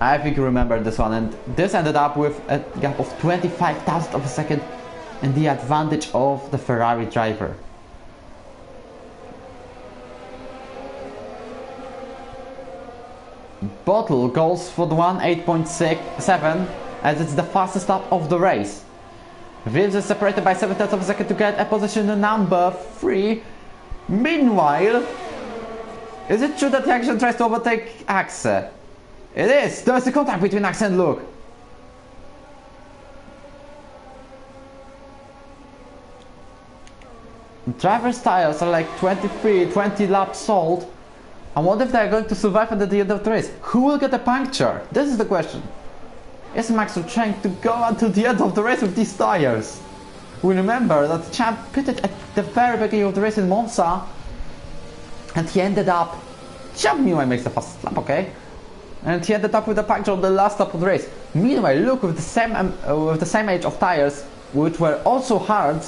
I think you remember this one, and this ended up with a gap of 25,000 of a second and the advantage of the Ferrari driver. Bottle goes for the 1.8.7 as it's the fastest lap of the race. Wills is separated by 7/10 of a second to get a position number 3. Meanwhile, is it true that Jackson tries to overtake Axel? It is! There's a contact between Axel and Luke. Driver's tires are like 20 laps old. I wonder if they're going to survive at the end of the race. Who will get a puncture? This is the question. Is Max trying to go until the end of the race with these tires? We remember that Champ pitted at the very beginning of the race in Monza, and he ended up... Champ meanwhile makes the fastest lap, okay? And he ended up with a puncture on the last lap of the race. Meanwhile, Luke with the same age of tires, which were also hard,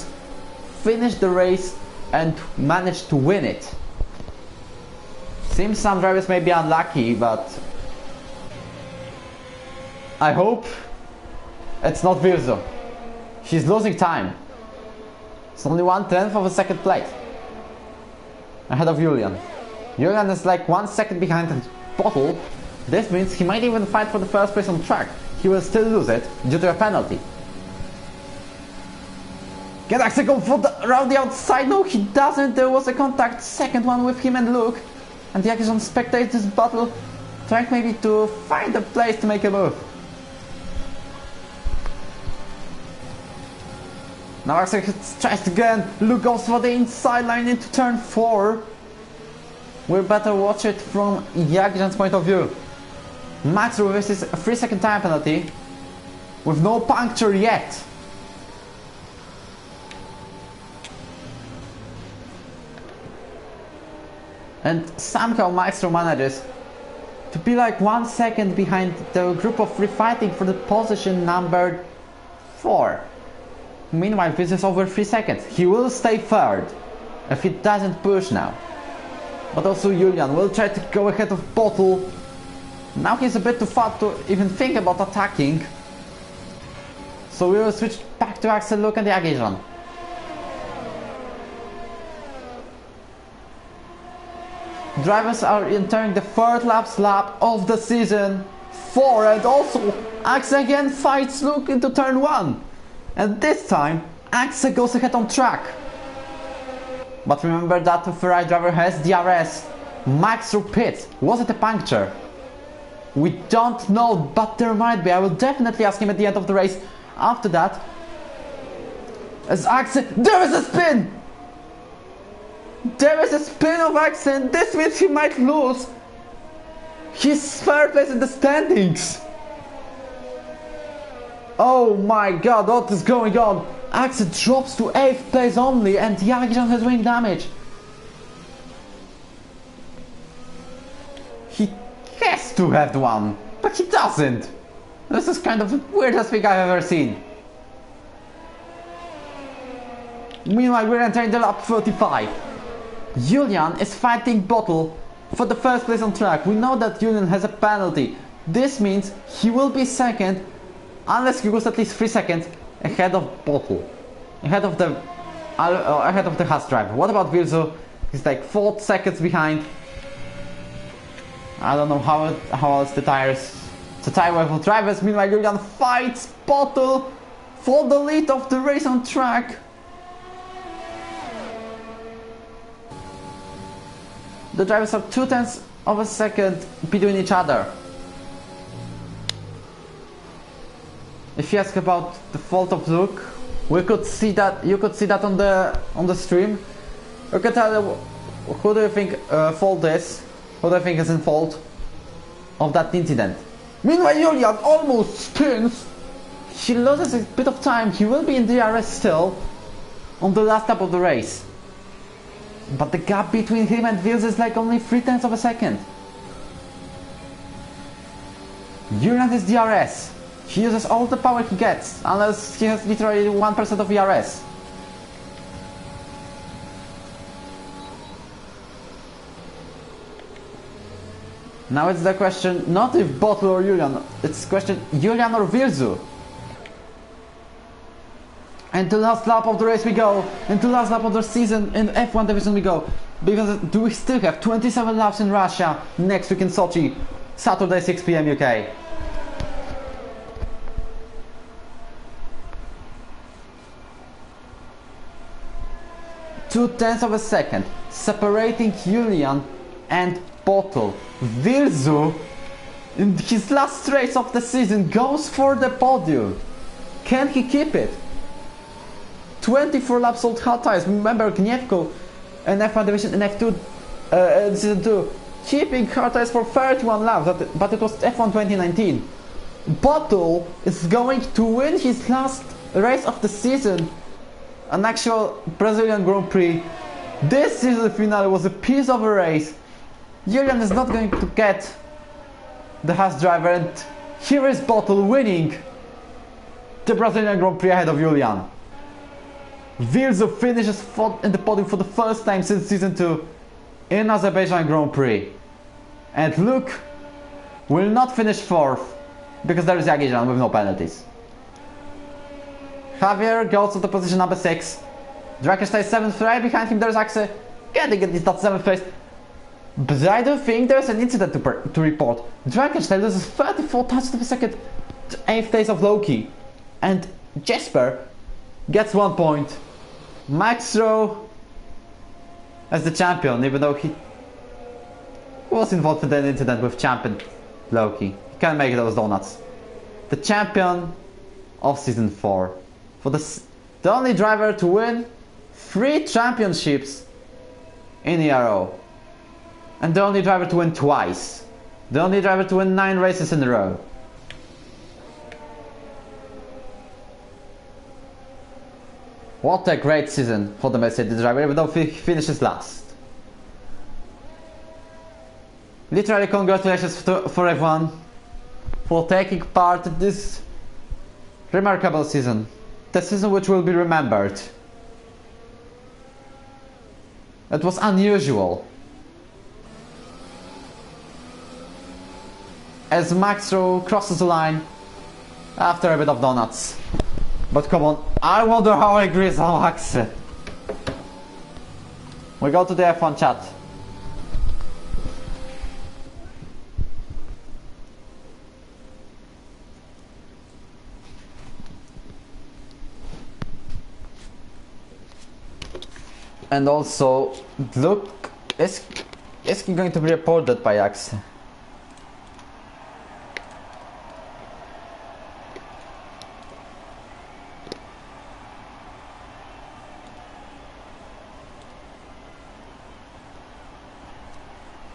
finished the race and managed to win it. Seems some drivers may be unlucky, but I hope it's not Virzo. She's losing time. It's only 1/10 of a second place ahead of Julian. Julian is like 1 second behind the Bottle. This means he might even fight for the first place on track. He will still lose it due to a penalty. Can Axel go for around the outside? No, he doesn't. There was a contact, second one with him and Luke. And the Jackson spectates this battle, trying maybe to find a place to make a move. Now Axel tries again. Luke goes for the inside line into turn 4. We better watch it from Jackson's point of view. Max reverses a 3-second time penalty with no puncture yet. And somehow Maestro manages to be like 1 second behind the group of free fighting for the position number 4. Meanwhile, this is over 3 seconds. He will stay third if he doesn't push now. But also Julian will try to go ahead of Bottle. Now he's a bit too far to even think about attacking. So we will switch back to Axel, Luke and Jagiellonia. Drivers are entering the third lap of the season 4, and also Axel again fights Luke into turn 1. And this time Axel goes ahead on track. But remember that the Ferrari driver has DRS. Max through pits. Was it a puncture? We don't know, but there might be. I will definitely ask him at the end of the race. After that, as Axel, there is a spin! There is a spin of Axel, and this means he might lose his third place in the standings. Oh my god, what is going on? Axel drops to 8th place only, and Jagiellonia has wing damage. He has to have one, but he doesn't. This is kind of the weirdest thing I've ever seen. Meanwhile, we're entering the lap 35. Julian is fighting Bottle for the first place on track. We know that Julian has a penalty. This means he will be second unless he goes at least 3 seconds ahead of Bottle, ahead of the Haas driver. What about Wilzo? He's like 4 seconds behind. I don't know how else the tires. It's a tire wave of drivers. Meanwhile, Julian fights Bottle for the lead of the race on track. The drivers are 0.2 of a second between each other. If you ask about the fault of Luke, we could see that. You could see that on the stream. You can tell who do you think fault is. Who do you think is in fault of that incident? Meanwhile, Julian almost spins. He loses a bit of time. He will be in DRS still on the last lap of the race. But the gap between him and Vils is like only 0.3 of a second. Julian is DRS. He uses all the power he gets, unless he has literally 1% of DRS. Now it's the question, not if Bottle or Julian, it's the question Julian or Virzu. And the last lap of the race we go, and the last lap of the season in F1 division we go. Because do we still have 27 laps in Russia, next week in Sochi, Saturday 6 PM UK. .2 of a second, separating Julian and Bottle. Virzu, in his last race of the season, goes for the podium. Can he keep it? 24 laps old hard tires. Remember Gniewko in F1 division in F2 in season 2, keeping hard tires for 31 laps, but it was F1 2019. Bottle is going to win his last race of the season, an actual Brazilian Grand Prix. This season finale was a piece of a race. Julian is not going to get the Haas driver, and here is Bottle winning the Brazilian Grand Prix ahead of Julian. Virzu finishes in the podium for the first time since season 2 in Azerbaijan Grand Prix. And Luke will not finish 4th because there is Jagiellonia with no penalties. Javier goes to the position number 6. Drakenstein 7th, right behind him there's Axel getting at least that 7th place. But I don't think there's an incident to report. Drakenstein loses 34 touches of a second to 8th place of Loki. And Jesper gets 1 point. Max Rowe as the champion, even though he was involved in that incident with champion Loki. He can't make those donuts. The champion of season 4. For the only driver to win 3 championships in a row. And the only driver to win twice. The only driver to win 9 races in a row. What a great season for the Mercedes driver, even though he finishes last. Literally congratulations for everyone for taking part in this remarkable season. The season which will be remembered. It was unusual. As Max crosses the line after a bit of donuts. But come on, I wonder how he agrees on Max. We go to the F1 chat. And also, look, is he going to be reported by Axe?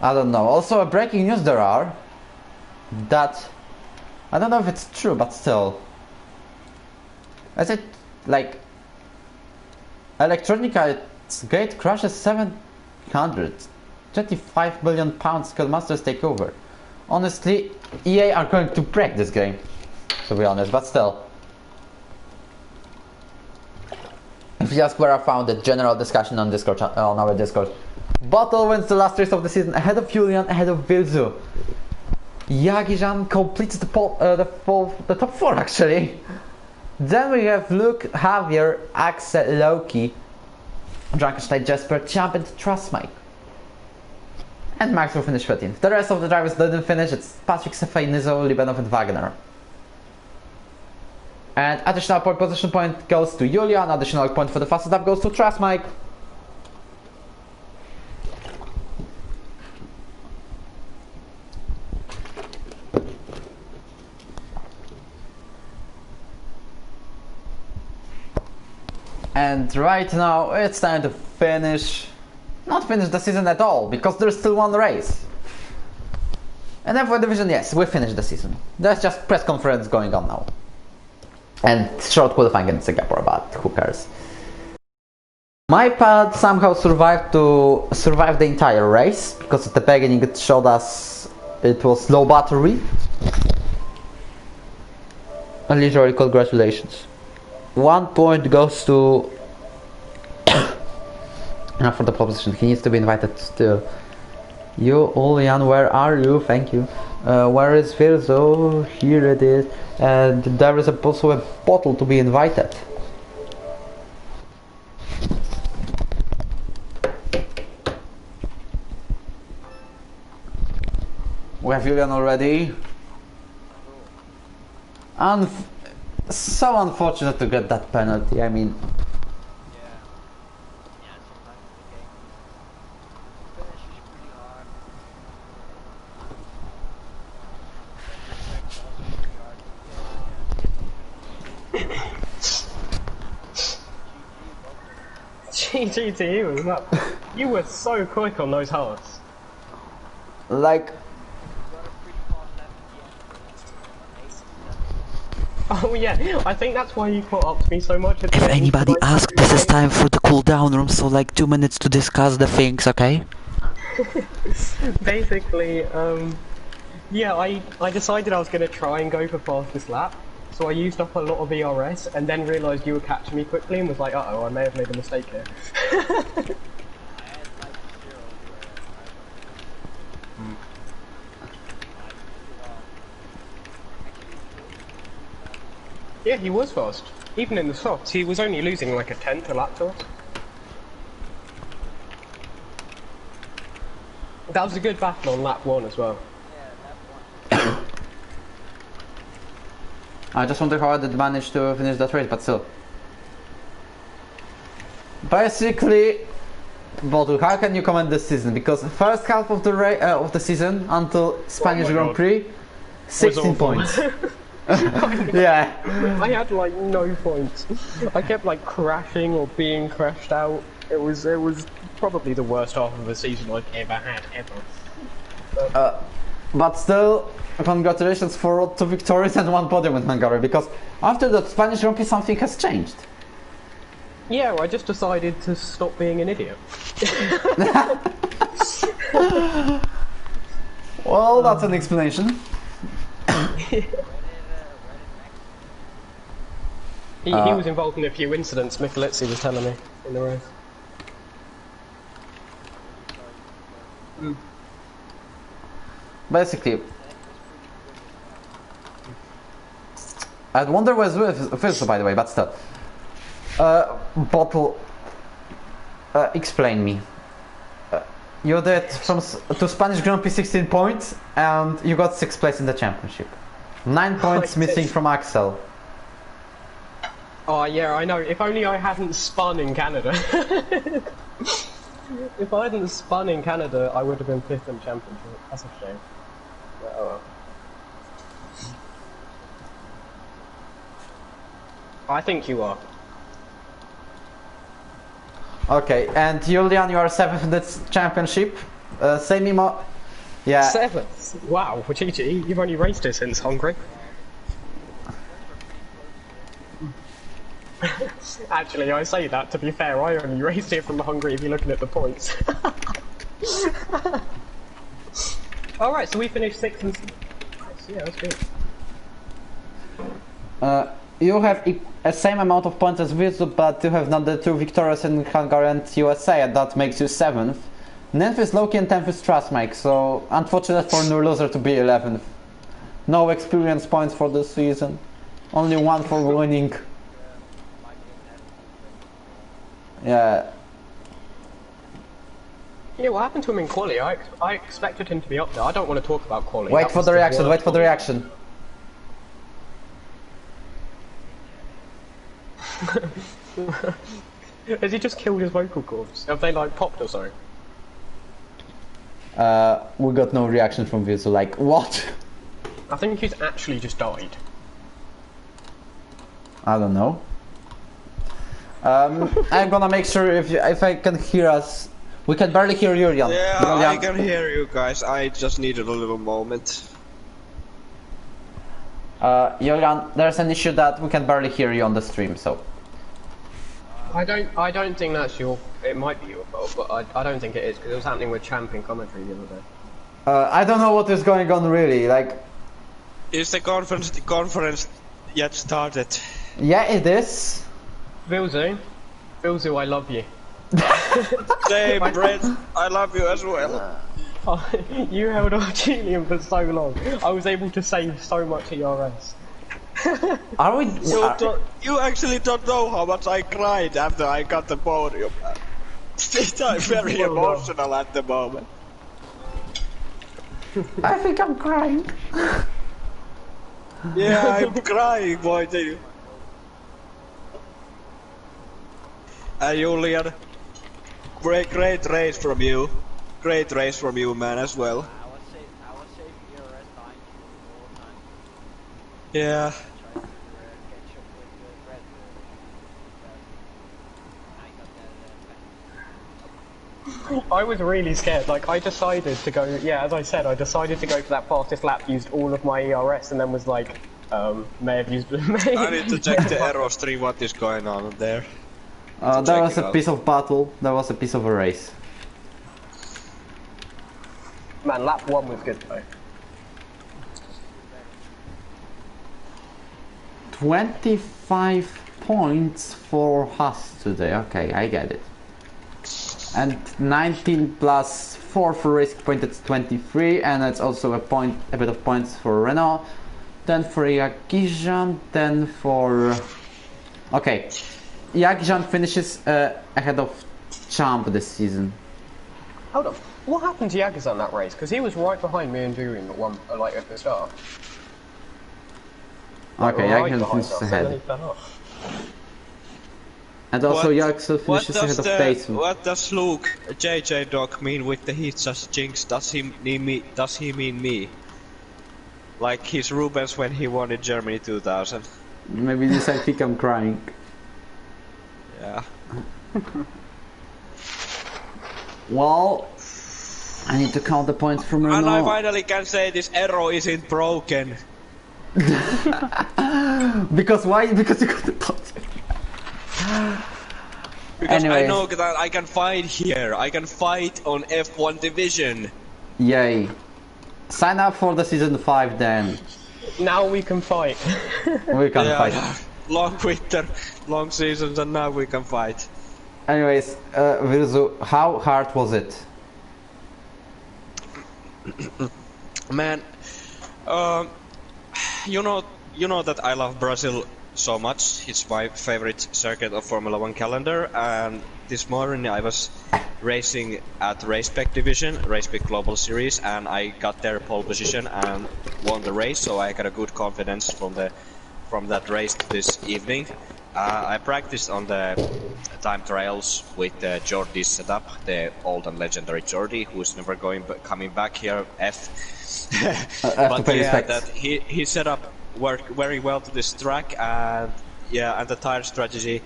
I don't know. Also, a breaking news there are that I don't know if it's true, but still, is it like Electronica? Gate crashes 725 million pounds Codemasters takeover. Honestly, EA are going to break this game, to be honest, but still. If you ask where I found the general discussion on Discord, on our Discord. Bottle wins the last race of the season ahead of Julian, ahead of Vilzu. Yagijan completes the top 4 actually. Then we have Luke, Javier, Axel, Loki, Drunkenstein, Jesper, Champ and Trust Mike. And Max will finish 13th. The rest of the drivers didn't finish. It's Patrick, Sefei, Nizo, Libanov and Wagner. And additional position point goes to Julian. Additional point for the fastest lap goes to Trust Mike. And right now it's time to not finish the season at all, because there's still one race. And F1 division, yes, we finished the season. There's just press conference going on now. And short qualifying in Singapore, but who cares. My pad somehow survived the entire race, because at the beginning it showed us it was low battery. And literally congratulations. 1 point goes to for the pole position. He needs to be invited still. You, Julian, where are you? Thank you. Where is Virzo? Here it is. And there is also a bottle to be invited. We have Julian already. So unfortunate to get that penalty. I mean, GG to you, was that? You were so quick on those hearts. like, oh yeah, I think that's why you caught up to me so much. If anybody asks, this is time for the cooldown room, so like 2 minutes to discuss the things, okay? Basically, yeah, I decided I was going to try and go for fastest lap, so I used up a lot of ERS and then realised you were catching me quickly and was like, uh-oh, I may have made a mistake here. Yeah, he was fast. Even in the softs, he was only losing like a tenth a lap to us. That was a good battle on lap 1 as well. I just wonder how I did manage to finish that race, but still. Basically, Bodu, how can you comment this season? Because first half of the season until Spanish Grand Prix, 16 points. Yeah. I had like no points. I kept like crashing or being crashed out. It was probably the worst half of the season I've ever had, ever. But still, congratulations for 2 victories and 1 podium in Hungary, because after the Spanish Grand Prix something has changed. Yeah, I just decided to stop being an idiot. Well, that's an explanation. He was involved in a few incidents, Michalizzi was telling me, in the race. Basically, I wonder where's Virso, by the way, but still. Bottle, explain me. You did to Spanish Grand Prix 16 points, and you got 6th place in the championship. 9 points missing from Axel. Oh yeah, I know. If only I hadn't spun in Canada. If I hadn't spun in Canada, I would have been 5th in championship. That's a shame. But, oh well. I think you are. Okay, and Julian, you are 7th in this championship. Same amount. Yeah. 7th? Wow, Wojtinho, you've only raced it since Hungary. Actually, I say that, to be fair, I only raced it from Hungary if you're looking at the points. Alright, so we finished 6th and 6th. Yeah, that's good. You have a same amount of points as Virsu, but you have not the 2 victorious in Hungary and USA, and that makes you 7th. 9th is Loki and 10th is Strasmike, so unfortunate for new loser to be 11th. No experience points for this season. Only 1 for winning. Yeah. Yeah, what happened to him in quali? I expected him to be up there. I don't want to talk about quali. Wait for the reaction, wait for the reaction. Has he just killed his vocal cords? Have they like popped or something? We got no reaction from Virsu, like, what? I think he's actually just died. I don't know. I'm gonna make sure if I can hear us. We can barely hear Julian. Yeah, Julian. I can hear you guys. I just needed a little moment. Julian, there's an issue that we can barely hear you on the stream, so. I don't think that's your. It might be your fault, but I don't think it is because it was happening with champion commentary the other day. I don't know what is going on really. Like, Is the conference yet started? yeah, it is. Vilzu, I love you. Same, Brett. I love you as well. You held on Julian for so long. I was able to save so much ERS. Are we? You actually don't know how much I cried after I got the podium. I'm very emotional at the moment. I think I'm crying. Yeah, I'm crying, Wojtinho. Julian, great race from you. Great race from you, man, as well. I was safe ERS dying all the time. Yeah. Trying to catch up with Red Bull. I was really scared. Like I decided to go. Yeah, as I said, I decided to go for that fastest lap. Used all of my ERS, and then was like, may have used. I need to check the aero stream. What is going on there? There was a piece of battle. There was a piece of a race. Man, lap 1 was good though. 25 points for Haas today. Okay, I get it. And 19 plus 4 for Risk Point, it's 23, and it's also a bit of points for Renault. Then for Yagijan, then for... Okay, Yagijan finishes ahead of Champ this season. Hold on, what happened to Yagaz on that race? Because he was right behind me and Julian at one, like at the start. Okay, right Yagijan behind finishes us, ahead. and then he fell off. And also Yagijan finishes ahead of Payson. What does Luke JJ Dog mean with the heat just jinx? Does he mean me? Like his Rubens when he won in Germany 2000. Maybe this I think I'm crying. Yeah. Well, I need to count the points from Renault. And I finally can say this arrow isn't broken. Because why? Because you got the points. Because Anyways. I know that I can fight here. I can fight on F1 division. Yay. Sign up for the season 5 then. Now we can fight. We can fight. Yeah. Long winter, long seasons, and now we can fight. Anyways, Virzu, how hard was it? Man, you know that I love Brazil so much. It's my favorite circuit of Formula 1 calendar, and this morning I was racing at Raceback Division, Raceback Global Series, and I got their pole position and won the race, so I got a good confidence from that race this evening. I practiced on the time trials with Jordi's setup, the old and legendary Jordi, who's never coming back here. But yeah, that he set up worked very well to this track, and yeah, and the tire strategy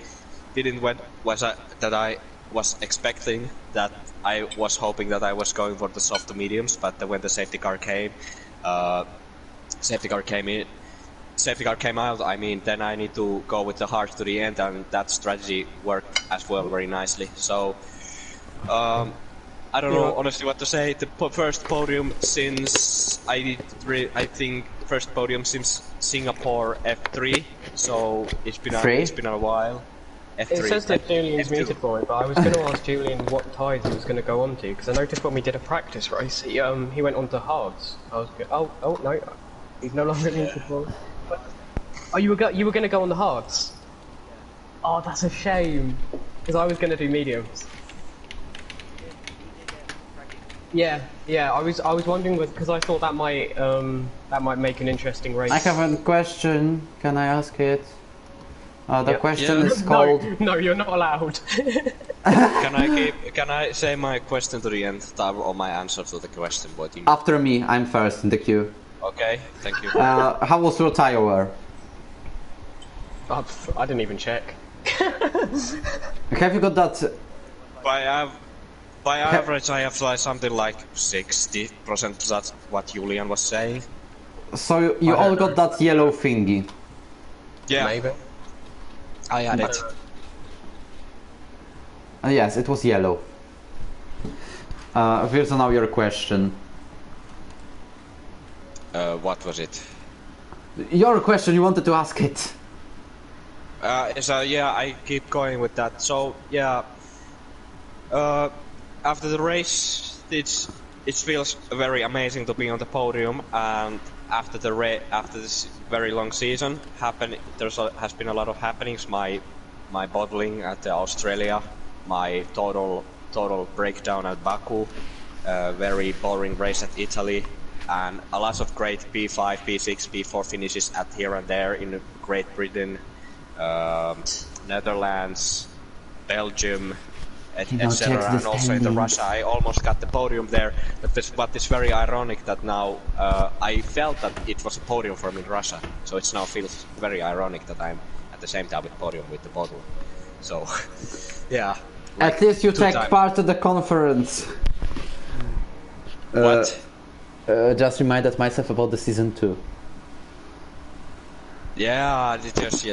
didn't went that I was expecting. That I was hoping that I was going for the soft to mediums, but when the safety car came out, I mean, then I need to go with the hard to the end, and that strategy worked as well very nicely. So, I don't know honestly what to say. The first podium since I think first podium since Singapore F3. So it's been a while. F3. It says that Julian's muted for it, but I was going to ask Julian what tyres he was going to go on to, because I noticed when we did a practice race, he went on to hards. I was oh no, he's no longer muted for it. Oh, you were going to go on the hards? Oh, that's a shame, because I was going to do mediums. Yeah, I was wondering because I thought that might make an interesting race. I have a question. Can I ask it? The question is No, called. no, you're not allowed. Can I say my question to the end, or my answer to the question, Wojtinho? After me, I'm first in the queue. Okay, thank you. How was your tire wear? I didn't even check. Have you got that? By average, I have like something like 60%. That's what Julian was saying. So you all got that yellow thingy? Yeah, Maybe. I had it. Yes, it was yellow. Here's now your question. What was it? Your question, you wanted to ask it. So yeah, I keep going with that. So yeah, after the race, it feels very amazing to be on the podium, and after this very long season has been a lot of happenings. My bottling at Australia, my total breakdown at Baku, very boring race at Italy, and a lot of great P5, P6, P4 finishes at here and there in Great Britain, Netherlands, Belgium, etc. And also in Russia, I almost got the podium there. But it's very ironic that now I felt that it was a podium for me in Russia, so it now feels very ironic that I'm at the same time with podium with the bottle. So, yeah. Like at least you take part of the conference. What? Just reminded myself about the season 2. Yeah, yes.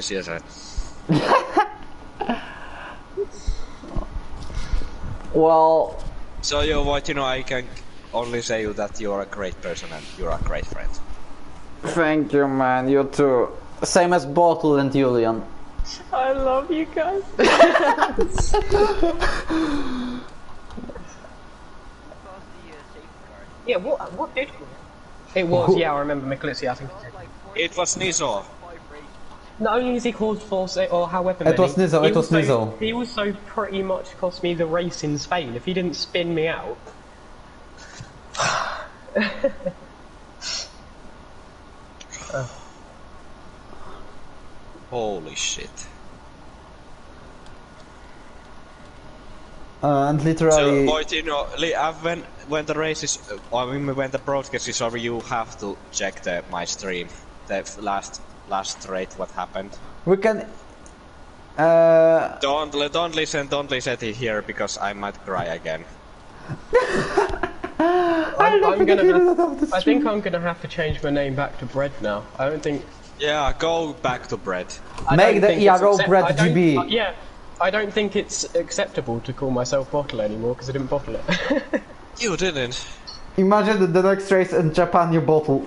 Well. So Wojtinho, I can only say you that you're a great person and you're a great friend. Thank you, man. You too. Same as Bottle and Julian. I love you guys. Yeah, what did it was? Yeah, I remember Michelizzi. I think it was Niso. Not only has he caused force or however many, it was Niso. He also pretty much cost me the race in Spain. If he didn't spin me out. Holy shit. And literally. So, Wojtinho, when the race is, when the broadcast is over, you have to check my stream, the last straight what happened. We can. Don't listen it here because I might cry again. I think I'm gonna have to change my name back to Bread now. I don't think. Yeah, go back to Bread. Make the ERO Bread GB. Yeah, I don't think it's acceptable to call myself Bottle anymore because I didn't bottle it. You didn't. Imagine the next race in Japan you bottle.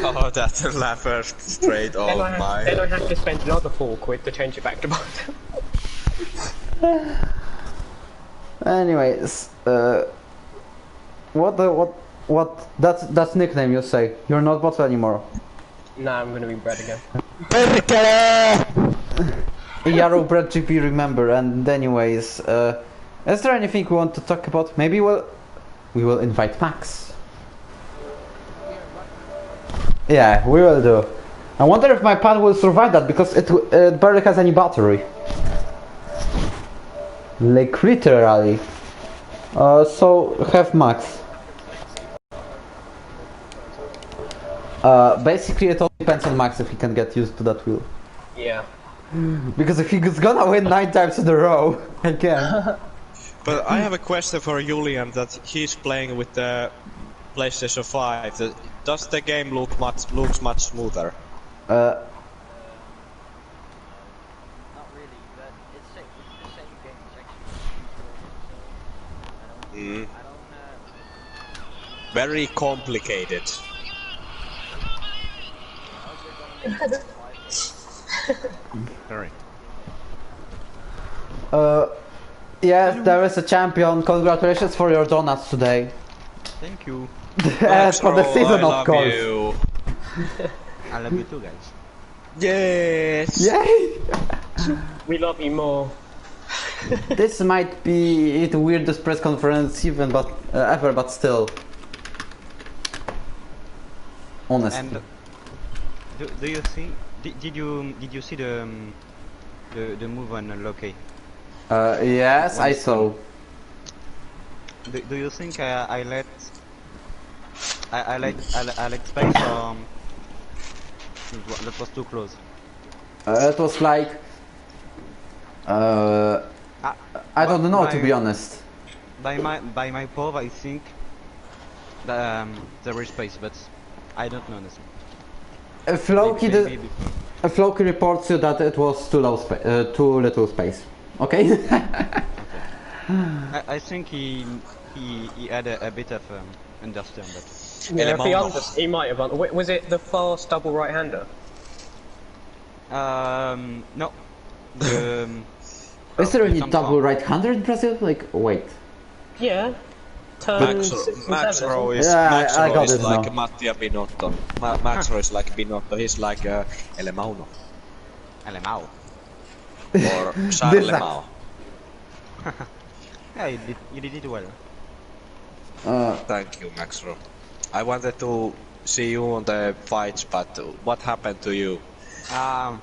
Oh, that's a laugher straight. Then Oh then I my. have to spend another £4 to change it back to bottom. Anyways, what? That's nickname you say. You're not bottle anymore. Nah, I'm gonna be bread again. Yarrow Bread GP, remember. And anyways, is there anything we want to talk about? Maybe we will invite Max. Yeah, we will do. I wonder if my pad will survive that because it barely has any battery. Like literally. So have Max. Basically it all depends on Max if he can get used to that wheel. Yeah. Because if he's gonna win 9 times in a row, I can. But I have a question for Julian that he's playing with the PlayStation 5. Does the game looks much smoother? Not really, but it's the same game. It's actually I don't Very complicated. Sorry. Yes, there is a champion. Congratulations for your donuts today. Thank you. And for the season, I of love course. you. I love you too, guys. Yes. Yay! We love you more. This might be the weirdest press conference even, but ever, but still. Honestly. And do you see? Did you see the move on Loki? Yes, I saw. Do you think I let space or that was too close? It was like I don't know, to be honest. By my prov, I think that there is space, but I don't know honestly. Floki reports you that it was too little space. Okay. I think he had a bit of understand that. Yeah, if he might have. Was it the fast double right-hander? No. Is there any some double far. right-hander in Brazil? Like, wait. Yeah. Turn Max 6 and Max 7. Rowe is, Yeah, Max I Rowe got is it like now. Mattia Binotto. Max Rowe is like Binotto. He's like Elemauno Alemão. or Charles This- Lemao. Yeah, you did it well. Thank you, Max Rowe. I wanted to see you on the fights, but what happened to you? I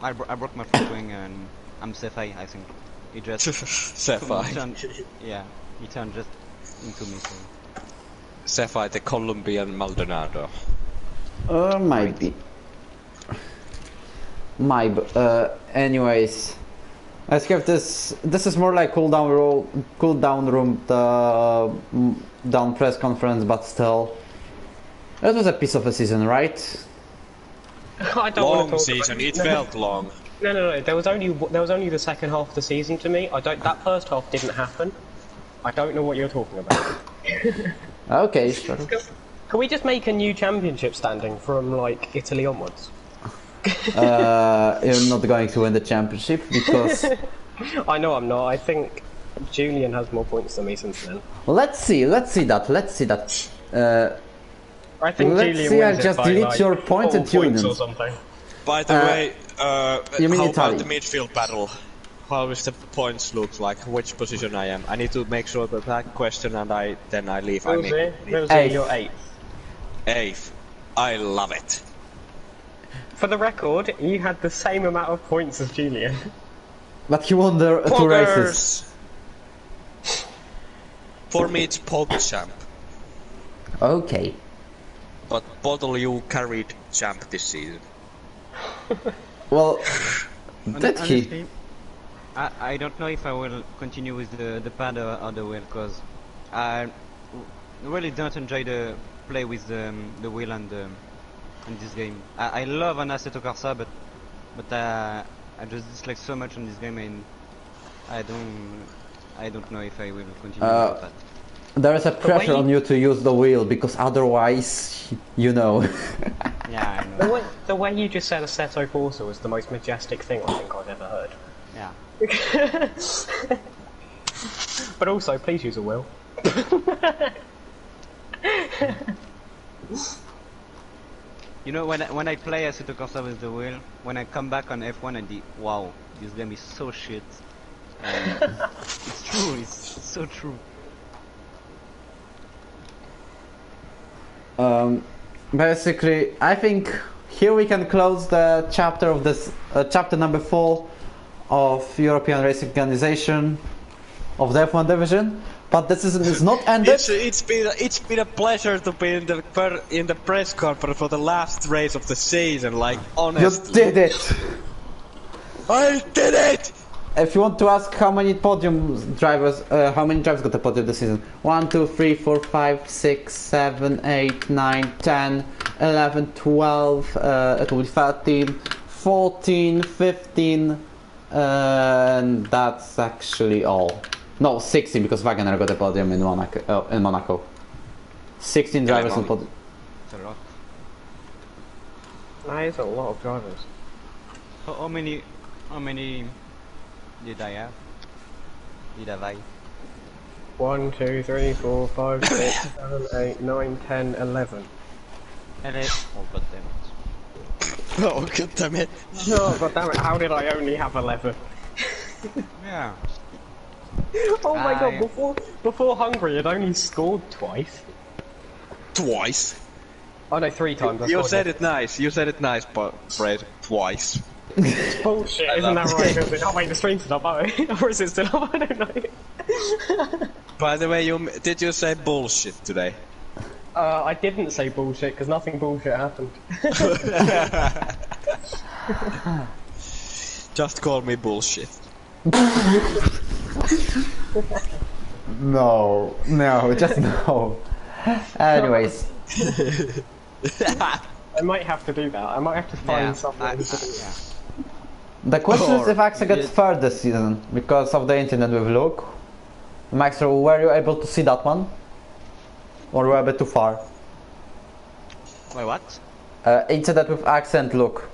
broke my front wing and I'm Cephai, I think. He just Cephai. Yeah, he turned just into me. So. Cephai, the Colombian Maldonado. Might be. Anyways, let's have this. This is more like cool down room, down press conference, but still, it was a piece of a season, right? I don't want Long to talk season. about It felt long. No. There was only the second half of the season to me. That first half didn't happen. I don't know what you're talking about. Okay, sure. Can we just make a new championship standing from like Italy onwards? You're not going to win the championship because. I know I'm not. I think Julian has more points than me since then. Let's see that. I think Let's Julian see, wins I'll it just by, delete like, your point 4 and tune points in. or something. By the way, you mean how Italy? about the midfield battle? How is the points look like? Which position I am? I need to make sure that question and then I leave. I mean, Rosie, you're 8th. 8th. I love it. For the record, you had the same amount of points as Julian. But he won the 2 races. Poggers! For me, it's PogChamp. Okay. But Bottle, you carried Champ this season. Well, did he? Honestly, I don't know if I will continue with the pad or the wheel, because I really don't enjoy the play with the wheel and in this game. I love an Assetto Corsa, but I just dislike so much on this game, and I don't know if I will continue with that. There is a pressure on you to use the wheel because otherwise, you know. Yeah, I know. The way you just said Assetto Corsa was the most majestic thing I think I've ever heard. Yeah. But also, please use a wheel. You know, when I play Assetto Corsa with the wheel, when I come back on F1 and wow, this game is so shit. It's true, it's so true. Basically, I think here we can close the chapter of this, chapter number 4 of European Racing Organization of the F1 division. But this is not ended. It's been a pleasure to be in the press conference for the last race of the season. Like honestly, You did it. I did it. If you want to ask how many drivers got the podium this season? 1, 2, 3, 4, 5, 6, 7, 8, 9, 10, 11, 12, it will be 13, 14, 15, and that's actually all. No, 16 because Wagner got a podium in Monaco. 16 drivers on podium. It's a lot. That is a lot of drivers. How many did I have? Did I? 1, 2, 3, 4, 5, 6, 7, 8, 9, 10, 11. Oh god damn it. Oh god damn it! Oh god damn it! How did I only have 11? Yeah. Oh my god! Before Hungary, it only scored twice. Twice. Oh no, 3 times. You said it nice. You said it nice, but Fred, twice. It's bullshit, isn't that right? Oh wait, the stream's still up, or is it still up? I don't know. By the way, did you say bullshit today? I didn't say bullshit because nothing bullshit happened. Just call me bullshit. No, just no. Anyways. I might have to do that. I might have to find something. Yeah. The question is if Axel gets third this season because of the incident with Luke. Max, were you able to see that one? Or were you a bit too far? Wait, what? Incident with Axel and Luke.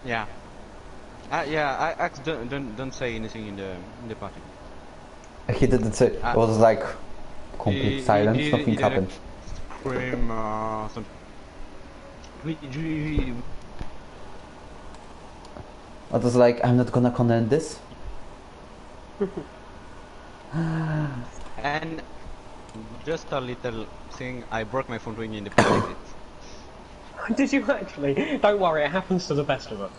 Yeah. Yeah, don't say anything in the party. He didn't say. It was like complete silence. Nothing happened. Scream, It was like, I'm not gonna comment this. And just a little thing, I broke my phone ring in the party. Did you actually? Don't worry, it happens to the best of us.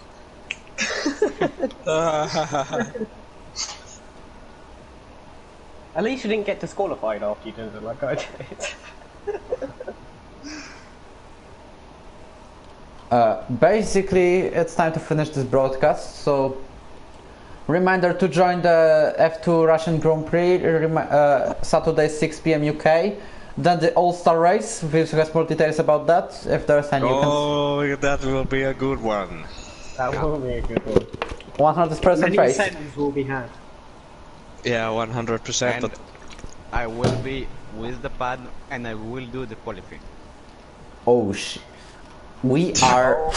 At least you didn't get disqualified after you did it like I did. Basically, it's time to finish this broadcast. So, reminder to join the F2 Russian Grand Prix Saturday 6 p.m. UK. Then the All-Star Race. We'll have more details about that if there's any. Oh, that will be a good one. That will be a good one. 100% Many race. incentives will be had. Yeah, 100%. And I will be with the pad and I will do the qualifying. Oh shit. We are.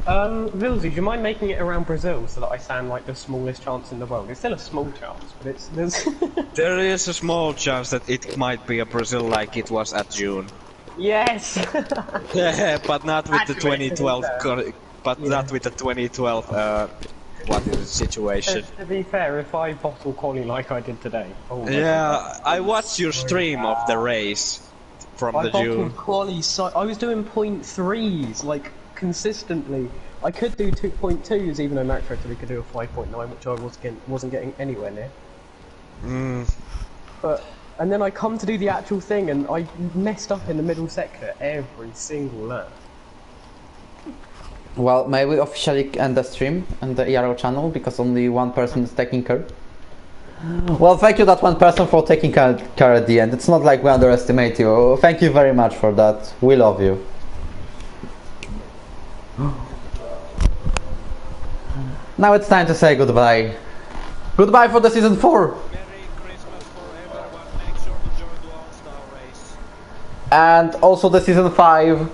Vilsey, do you mind making it around Brazil so that I stand like the smallest chance in the world? It's still a small chance, but there's... There is a small chance that it might be a Brazil like it was at June. Yes! Yeah, but not with Actually, the 2012. Not with the 2012. What is the situation? To be fair, if I bottle quali like I did today... Oh my Yeah, I watched your stream of the race from I the bottled June. quali, so I was doing 0.3s, like, consistently. I could do 2.2s, even though Max Rector could do a 5.9, which I wasn't getting anywhere near. But, and then I come to do the actual thing, and I messed up in the middle sector every single lap. Well, may we officially end the stream and the ERO channel because only one person is taking care. Well, thank you that one person for taking care at the end. It's not like we underestimate you. Thank you very much for that. We love you. Now it's time to say goodbye. Goodbye for the season 4. Merry Christmas for everyone. Make sure to join the And also the season 5